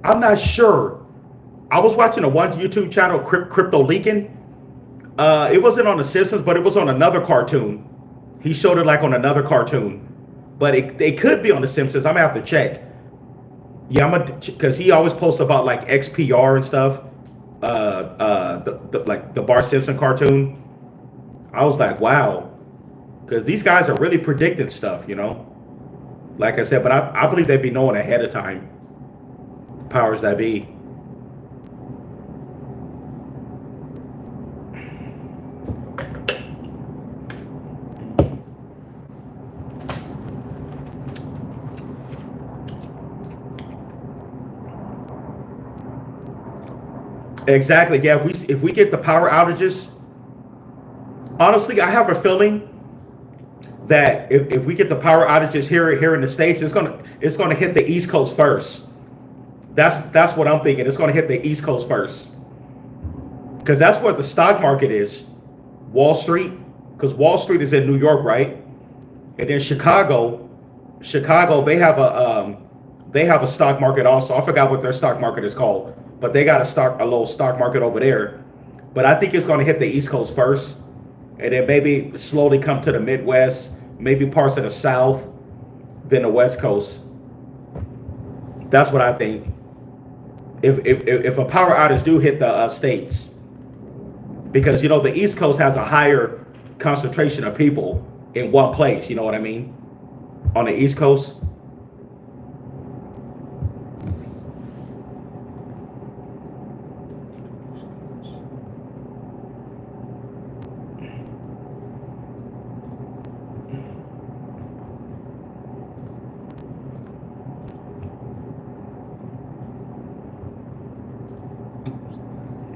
I'm not sure. I was watching a one YouTube channel, Crypto Leaking. It wasn't on The Simpsons, but it was on another cartoon. He showed it like on another cartoon, but it could be on The Simpsons. I'm gonna have to check. Yeah, because he always posts about like XPR and stuff. Like the Bart Simpson cartoon. I was like, wow, because these guys are really predicting stuff, you know. Like I said, but I believe they'd be knowing ahead of time. Powers that be. Exactly. Yeah. If we get the power outages, honestly, I have a feeling that if we get the power outages here in the States, it's gonna hit the East Coast first. That's what I'm thinking. It's gonna hit the East Coast first, because that's where the stock market is. Wall Street, because Wall Street is in New York, right? And then Chicago, they have a stock market also. I forgot what their stock market is called, but they got a little stock market over there. But I think it's going to hit the East Coast first, and then maybe slowly come to the Midwest, maybe parts of the South, then the West Coast. That's what I think. If a power outage do hit the states, because you know the East Coast has a higher concentration of people in one place. You know what I mean? On the East Coast.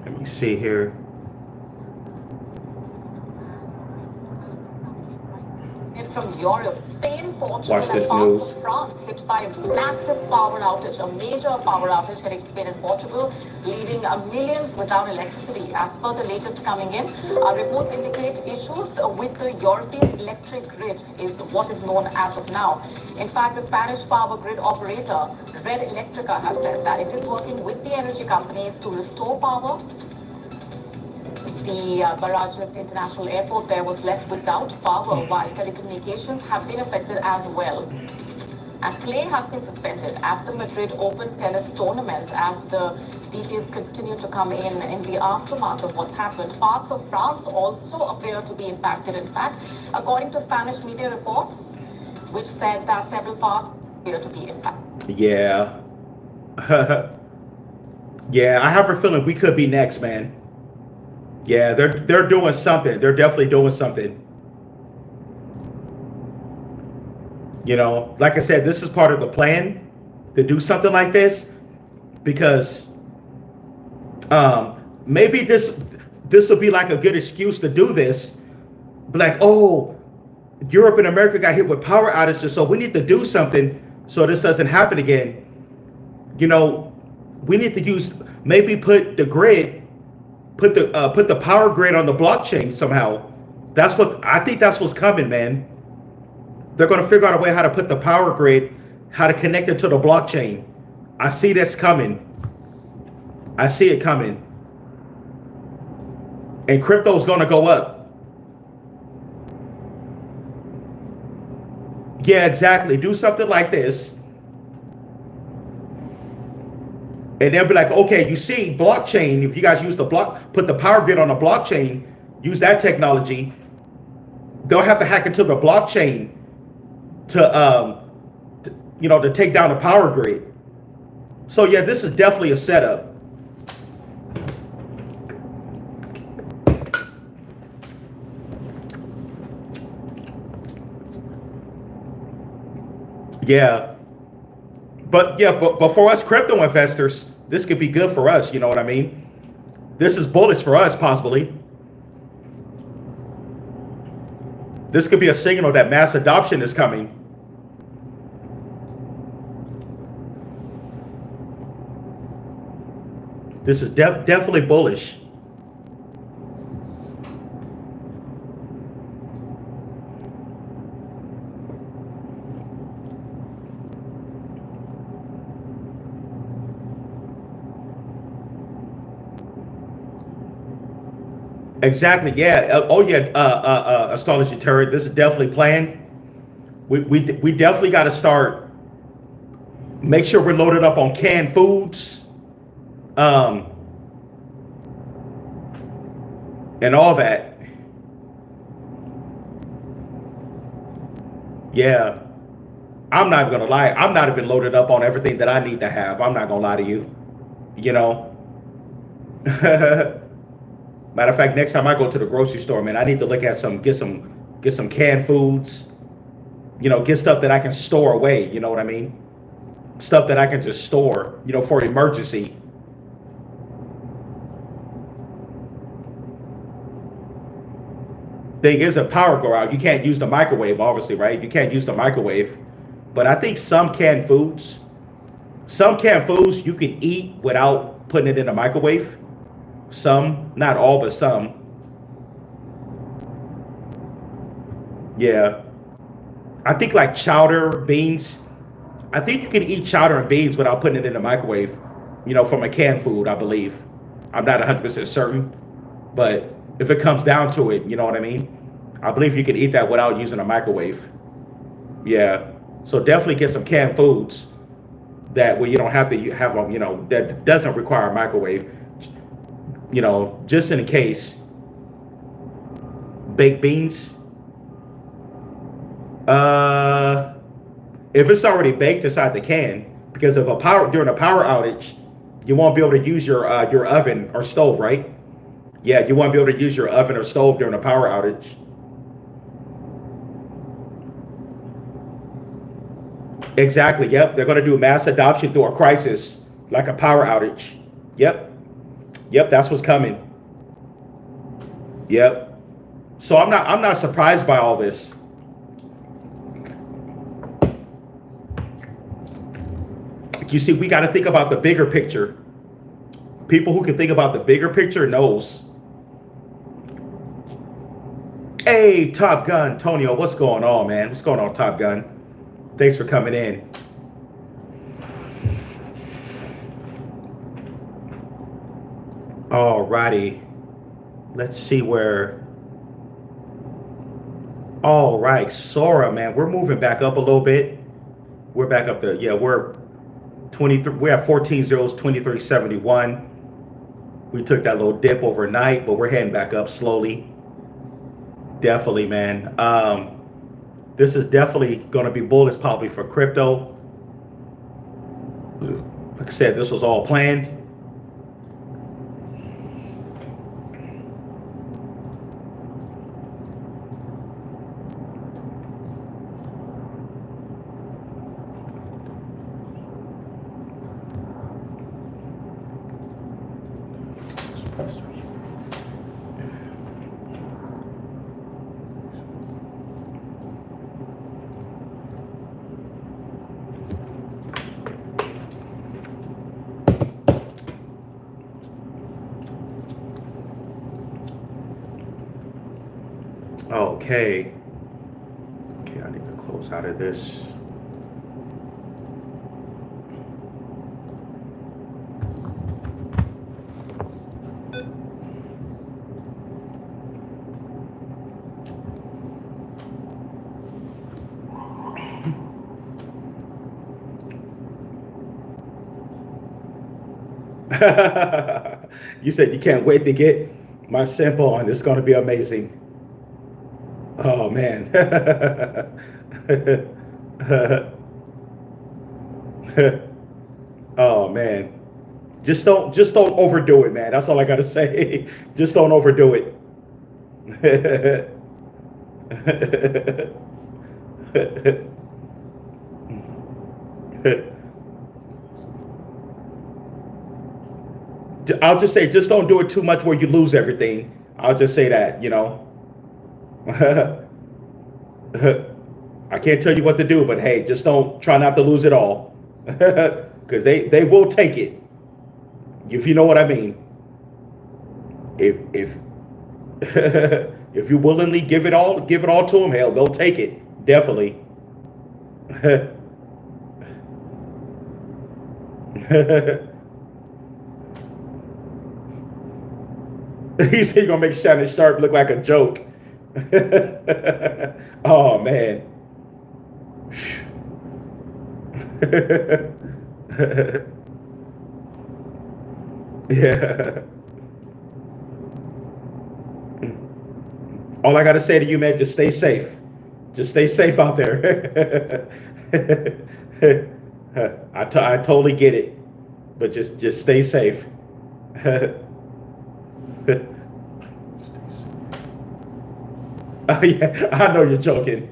Let me see here. If from Europe, Spain, Portugal, Watch and this parts news. of France hit by a massive power outage, a major power outage hitting Spain and Portugal, leaving millions without electricity. As per the latest coming in, reports indicate issues with the European electric grid is what is known as of now. In fact, the Spanish power grid operator, Red Electrica, has said that it is working with the energy companies to restore power. The Barajas International Airport there was left without power, while telecommunications have been affected as well. And play has been suspended at the Madrid Open Tennis Tournament as the details continue to come in the aftermath of what's happened. Parts of France also appear to be impacted, in fact, according to Spanish media reports, which said that several parts appear to be impacted. Yeah. Yeah, I have a feeling we could be next, man. Yeah, they're doing something. They're definitely doing something. You know, like I said, this is part of the plan to do something like this because maybe this will be like a good excuse to do this. But like, oh, Europe and America got hit with power outages, so we need to do something so this doesn't happen again. You know, we need to use maybe put the power grid on the blockchain somehow. That's what I think. That's what's coming, man. They're going to figure out a way how to put the power grid, how to connect it to the blockchain. I see that's coming. I see it coming. And crypto's going to go up. Yeah, exactly. Do something like this. And they'll be like, okay, you see, blockchain, if you guys use put the power grid on the blockchain, use that technology, they'll have to hack into the blockchain to take down the power grid. So yeah, this is definitely a setup. Yeah. But for us crypto investors, this could be good for us. You know what I mean? This is bullish for us, possibly. This could be a signal that mass adoption is coming. This is definitely bullish. Exactly. Yeah. Oh yeah. Astrology turret. This is definitely planned. We definitely got to start. Make sure we're loaded up on canned foods, and all that. Yeah. I'm not gonna lie. I'm not even loaded up on everything that I need to have. I'm not gonna lie to you. You know. Matter of fact, next time I go to the grocery store, man, I need to look at get some canned foods, get stuff that I can store away, you know what I mean? Stuff that I can just store, for emergency. Thing is, a power go out, you can't use the microwave, obviously, right? You can't use the microwave. But I think some canned foods you can eat without putting it in the microwave. Some, not all, but some. Yeah. I think like chowder, beans. I think you can eat chowder and beans without putting it in the microwave, from a canned food, I believe. I'm not 100% certain, but if it comes down to it, you know what I mean? I believe you can eat that without using a microwave. Yeah. So definitely get some canned foods that way you don't have to have them, that doesn't require a microwave. Just in case. Baked beans. If it's already baked inside the can, because during a power outage, you won't be able to use your oven or stove, right? Yeah, you won't be able to use your oven or stove during a power outage. Exactly. Yep. They're going to do mass adoption through a crisis, like a power outage. Yep. Yep, that's what's coming. Yep. So I'm not surprised by all this. You see, we got to think about the bigger picture. People who can think about the bigger picture knows. Hey, Top Gun, Tonio, what's going on, man? What's going on, Top Gun? Thanks for coming in. All righty. Let's see where. All right, Sora, man, we're moving back up a little bit. We're back up to, yeah, we're 23. We're at 14 zeros, 23.71. We took that little dip overnight, but we're heading back up slowly. Definitely, man. This is definitely going to be bullish probably for crypto. Like I said, this was all planned. Okay. Okay, I need to close out of this. You said you can't wait to get my sample on. It's going to be amazing. Oh man. Oh man. Just don't overdo it, man. That's all I got to say. Just don't overdo it. I'll just say, just don't do it too much where you lose everything. I'll just say that, you know. I can't tell you what to do, but hey, just don't try not to lose it all. Because they will take it. If you know what I mean. If if you willingly give it all to them, hell, they'll take it. Definitely. He said you're gonna make Shannon Sharp look like a joke. Oh man. Yeah. All I gotta say to you, man, just stay safe. Just stay safe out there. I totally get it, but just stay safe. Oh yeah, I know you're joking.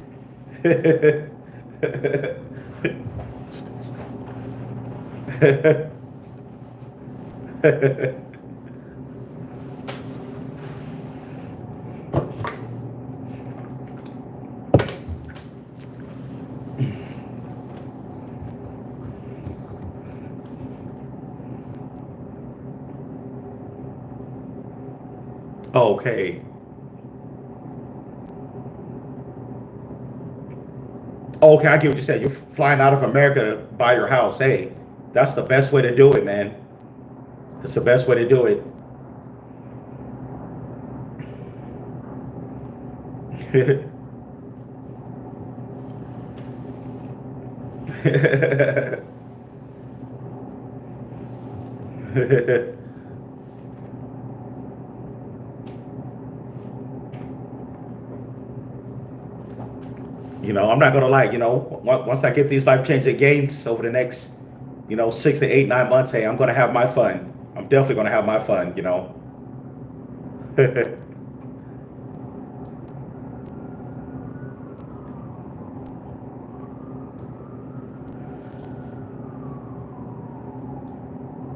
Okay. Okay, I get what you said. You're flying out of America to buy your house. Hey, that's the best way to do it, man. That's the best way to do it. You know, I'm not gonna lie. You know, once I get these life-changing gains over the next, 6 to 8, 9 months, hey, I'm gonna have my fun. I'm definitely gonna have my fun. You know.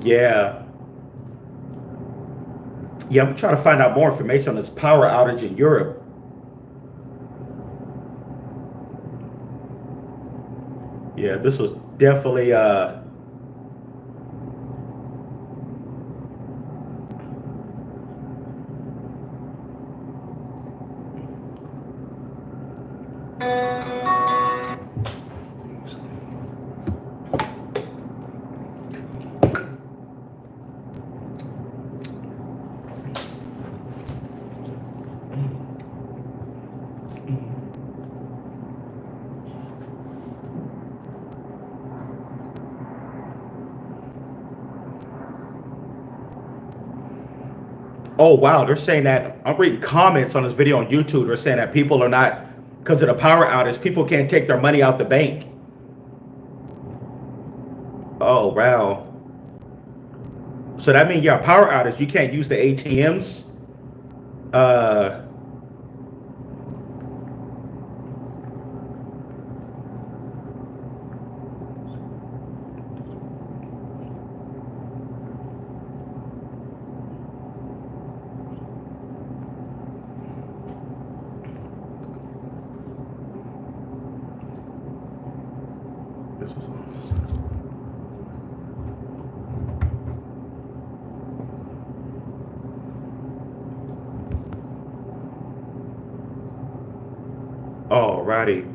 Yeah. Yeah, I'm trying to find out more information on this power outage in Europe. Yeah, this was definitely Oh wow, they're saying that. I'm reading comments on this video on YouTube. They're saying that people are not, because of the power outage, people can't take their money out the bank. Oh wow. So that means, yeah, power outage, you can't use the ATMs. Uh, Alrighty.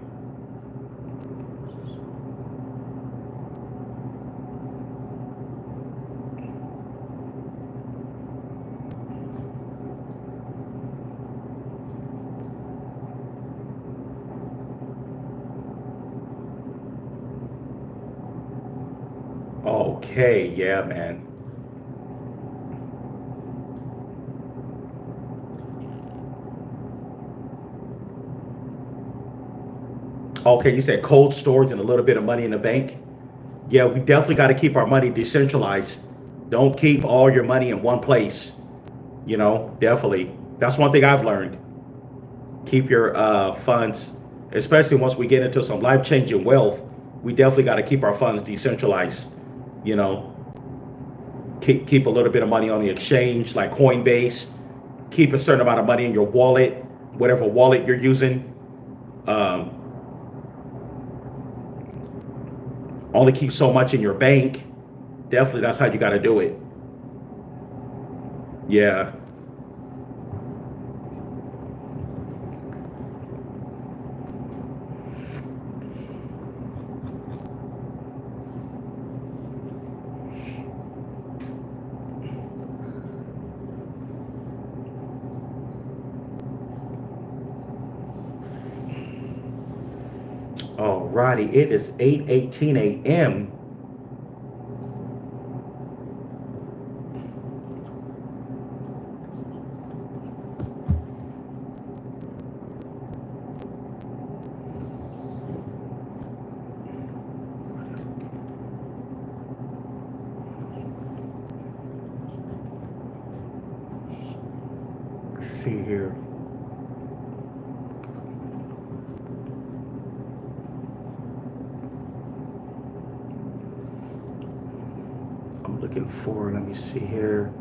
Okay, yeah, man. Okay, you said cold storage and a little bit of money in the bank. Yeah, we definitely got to keep our money decentralized. Don't keep all your money in one place. You know, definitely. That's one thing I've learned. Keep your funds, especially once we get into some life-changing wealth, we definitely got to keep our funds decentralized. You know, keep a little bit of money on the exchange, like Coinbase. Keep a certain amount of money in your wallet, whatever wallet you're using. Only keep so much in your bank. Definitely, that's how you got to do it. Yeah. Alrighty, it is 8:18 a.m. Let's see here. I'm looking for, let me see here.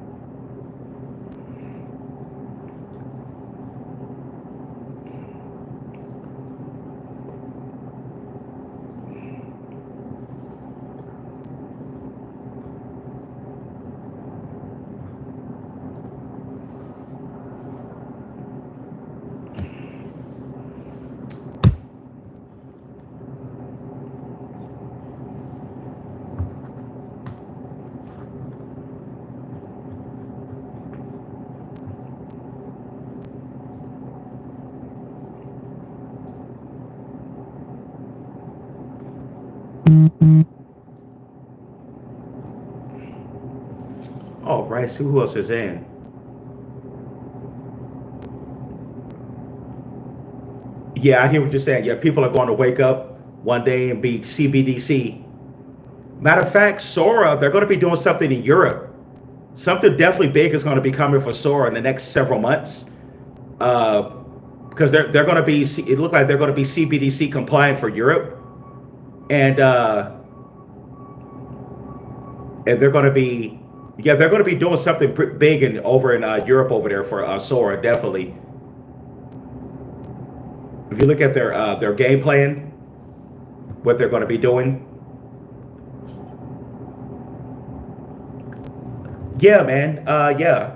All right, see who else is in. Yeah, I hear what you're saying. Yeah, people are going to wake up one day and be CBDC. Matter of fact, Sora, they're going to be doing something in Europe. Something definitely big is going to be coming for Sora in the next several months. Because they're going to be, it looks like they're going to be CBDC compliant for Europe. And they're going to be, yeah, they're going to be doing something big over in Europe over there for Sora, definitely. If you look at their game plan, what they're going to be doing. Yeah, man. Yeah,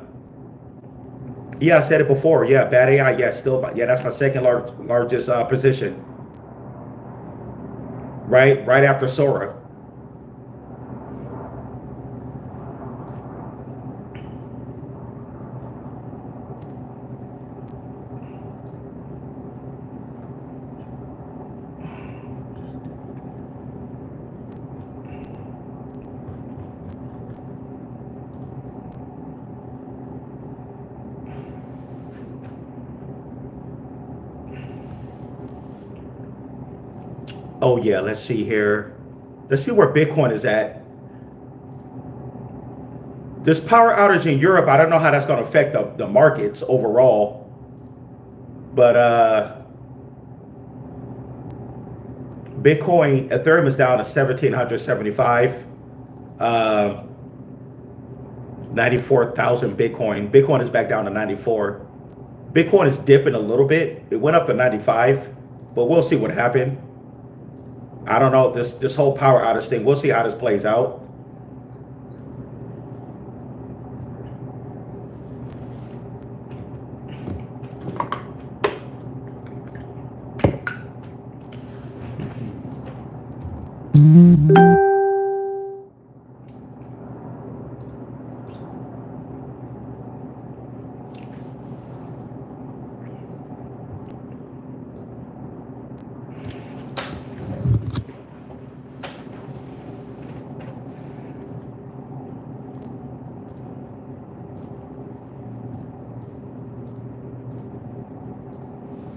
I said it before. Yeah, bad AI. Yeah, still. Yeah, that's my second largest position. Right after Sora. Oh yeah, let's see here. Let's see where Bitcoin is at. This power outage in Europe, I don't know how that's going to affect the markets overall. But Bitcoin, Ethereum is down to 1,775. 94,000 Bitcoin. Bitcoin is back down to 94. Bitcoin is dipping a little bit. It went up to 95, but we'll see what happened. I don't know, this whole power outage thing. We'll see how this plays out.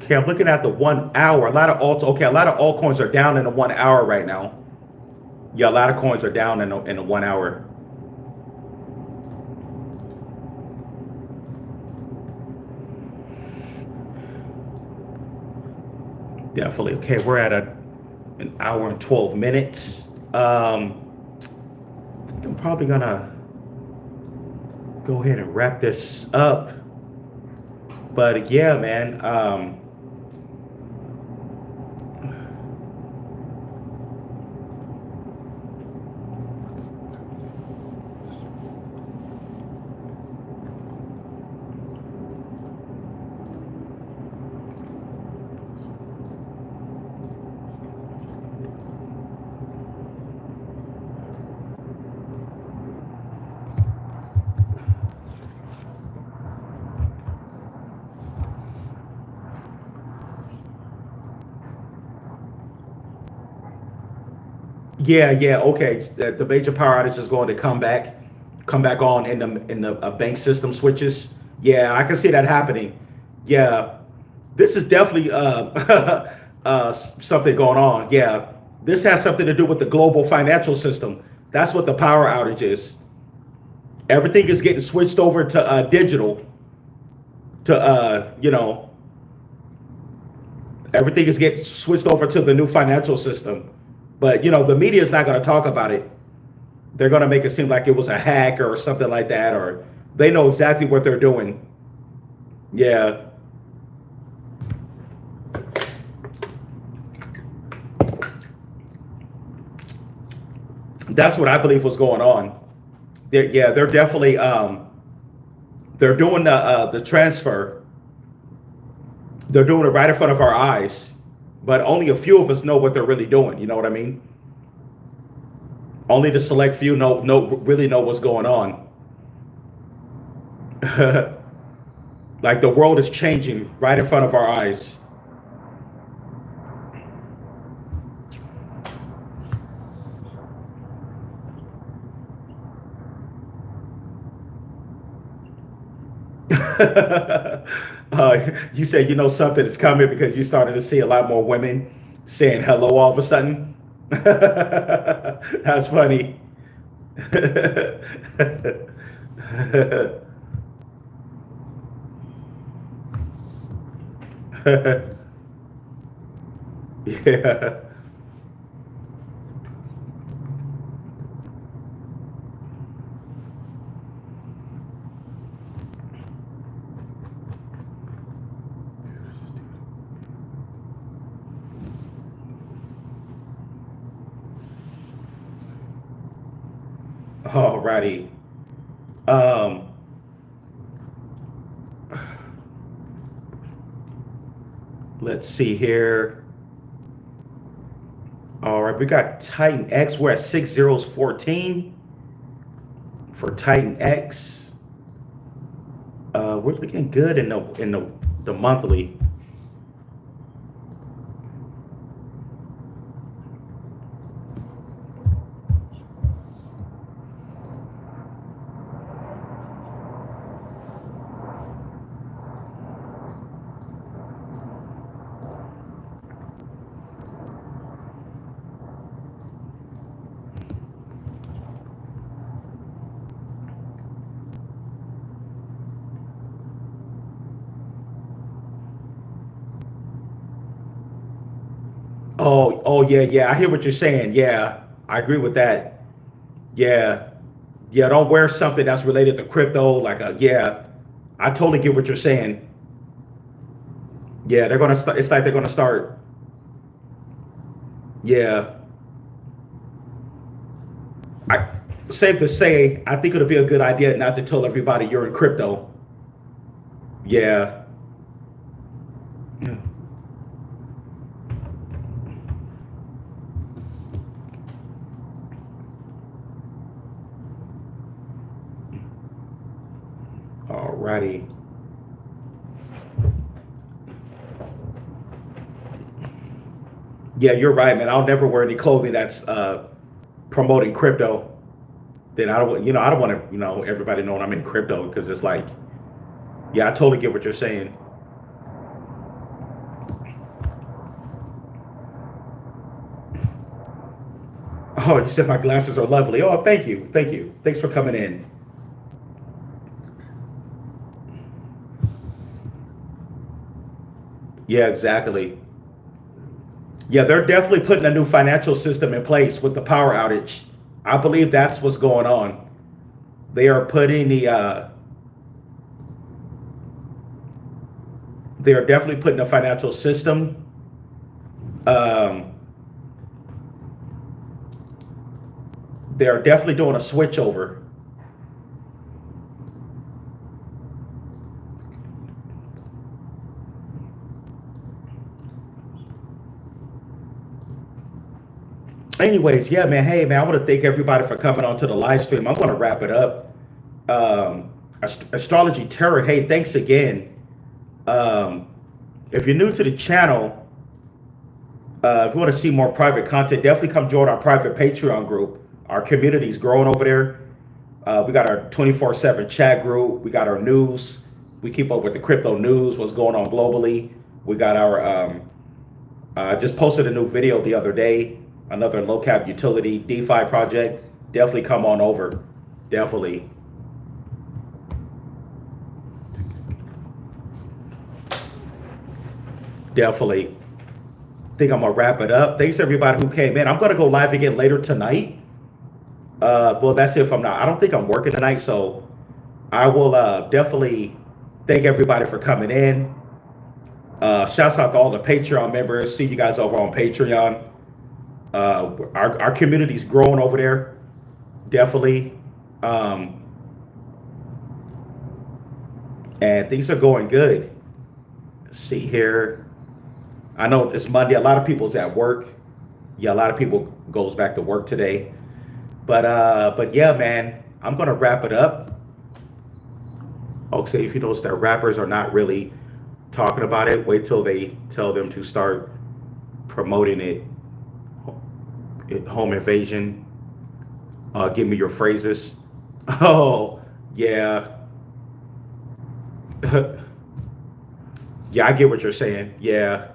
Okay, I'm looking at the 1 hour. A lot of altcoins are down in the 1 hour right now. Yeah, a lot of coins are down in the 1 hour. Definitely. Okay, we're at an hour and 12 minutes. I'm probably gonna go ahead and wrap this up. But yeah, man. Yeah, okay. The major power outage is going to come back on in the bank system switches. Yeah, I can see that happening. Yeah, this is definitely something going on. Yeah, this has something to do with the global financial system. That's what the power outage is. Everything is getting switched over to digital. Everything is getting switched over to the new financial system. But the media is not going to talk about it. They're going to make it seem like it was a hack or something like that, or they know exactly what they're doing. Yeah. That's what I believe was going on. They're definitely they're doing the transfer. They're doing it right in front of our eyes. But only a few of us know what they're really doing. You know what I mean? Only the select few really know what's going on. Like the world is changing right in front of our eyes. You said something is coming because you started to see a lot more women saying hello all of a sudden. That's funny. Yeah. Alrighty. Let's see here. All right, we got Titan X. We're at 6 zeros 14 for Titan X. We're looking good in the monthly. Oh, yeah. I hear what you're saying. Yeah, I agree with that. Yeah, yeah. Don't wear something that's related to crypto. Yeah, I totally get what you're saying. Yeah, they're gonna start. It's like they're gonna start. Yeah, I safe to say, I think it'll be a good idea not to tell everybody you're in crypto. Yeah. Alrighty. Yeah, you're right, man. I'll never wear any clothing that's promoting crypto. Then I don't, I don't want to, everybody knowing I'm in crypto because it's like, yeah, I totally get what you're saying. Oh, you said my glasses are lovely. Oh, thank you, thank you. Thanks for coming in. Yeah, exactly. Yeah, they're definitely putting a new financial system in place with the power outage. I believe that's what's going on. They are putting they are definitely putting a financial system. Um, they're definitely doing a switch over. Anyways, yeah, man. Hey, man, I want to thank everybody for coming on to the live stream. I'm going to wrap it up. Astrology Terror, hey, thanks again. If you're new to the channel, if you want to see more private content, definitely come join our private Patreon group. Our community's growing over there. We got our 24/7 chat group. We got our news. We keep up with the crypto news, what's going on globally. We got our, just posted a new video the other day, another low cap utility DeFi project. Definitely come on over. Definitely. Definitely. Think I'm gonna wrap it up. Thanks everybody who came in. I'm gonna go live again later tonight. Well, that's if I'm not. I don't think I'm working tonight, so I will definitely thank everybody for coming in. Shouts out to all the Patreon members. See you guys over on Patreon. Our community's growing over there. Definitely. And things are going good. Let's see here. I know it's Monday. A lot of people's at work. Yeah, a lot of people goes back to work today. But yeah, man, I'm gonna wrap it up. Okay, if you notice that rappers are not really talking about it, wait till they tell them to start promoting it. Home invasion. Give me your phrases. Oh, yeah. Yeah, I get what you're saying. Yeah.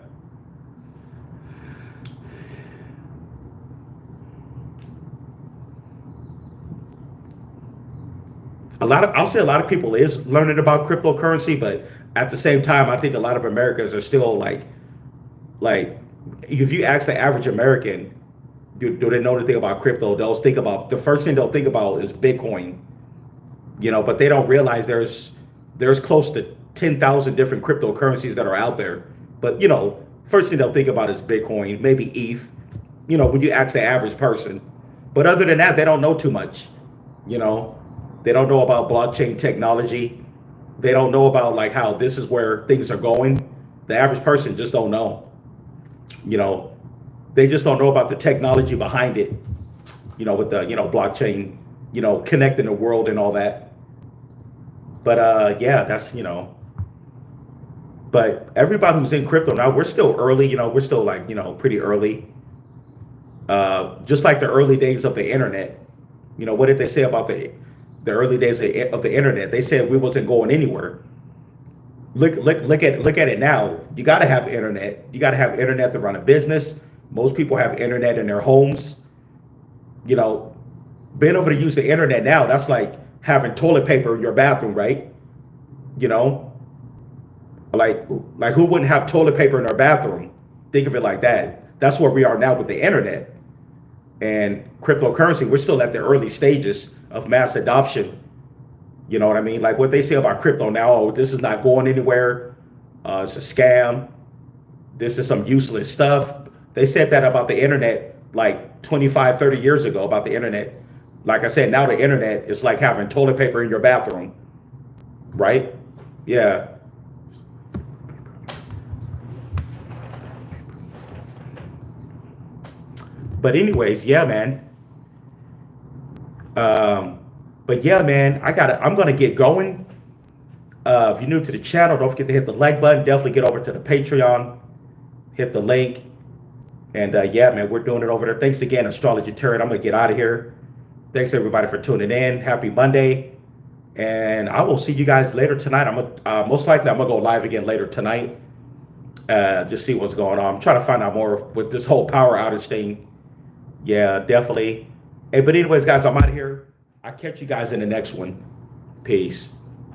I'll say a lot of people is learning about cryptocurrency, but at the same time, I think a lot of Americans are still like, if you ask the average American, do they know anything about crypto? They'll think about, the first thing they'll think about is Bitcoin, but they don't realize there's close to 10,000 different cryptocurrencies that are out there. But, first thing they'll think about is Bitcoin, maybe ETH, when you ask the average person. But other than that, they don't know too much, They don't know about blockchain technology. They don't know about like how this is where things are going. The average person just don't know. They just don't know about the technology behind it, with the, blockchain, connecting the world and all that. But yeah, that's, but everybody who's in crypto now, we're still early, we're still like, pretty early. Just like the early days of the internet. What did they say about the early days of the internet? They said we wasn't going anywhere. Look at it now. You got to have internet. You got to have internet to run a business. Most people have internet in their homes. Being able to use the internet now, that's like having toilet paper in your bathroom, right? Like who wouldn't have toilet paper in their bathroom? Think of it like that. that's where we are now with the internet and cryptocurrency. We're still at the early stages of mass adoption. You know what I mean? Like what they say about crypto now, oh, this is not going anywhere. It's a scam. This is some useless stuff. They said that about the internet like 25, 30 years ago about the internet. Like I said, now the internet is like having toilet paper in your bathroom, right? Yeah. But anyways, yeah, man. But yeah, man, I'm gonna get going. If you're new to the channel, don't forget to hit the like button. Definitely get over to the Patreon, hit the link, and yeah, man, we're doing it over there. Thanks again, Astrology Turret. I'm gonna get out of here. Thanks everybody for tuning in. Happy Monday, and I will see you guys later tonight. Most likely I'm gonna go live again later tonight. Just see what's going on. I'm trying to find out more with this whole power outage thing. Yeah, definitely. Hey, but anyways, guys, I'm out of here. I'll catch you guys in the next one. Peace.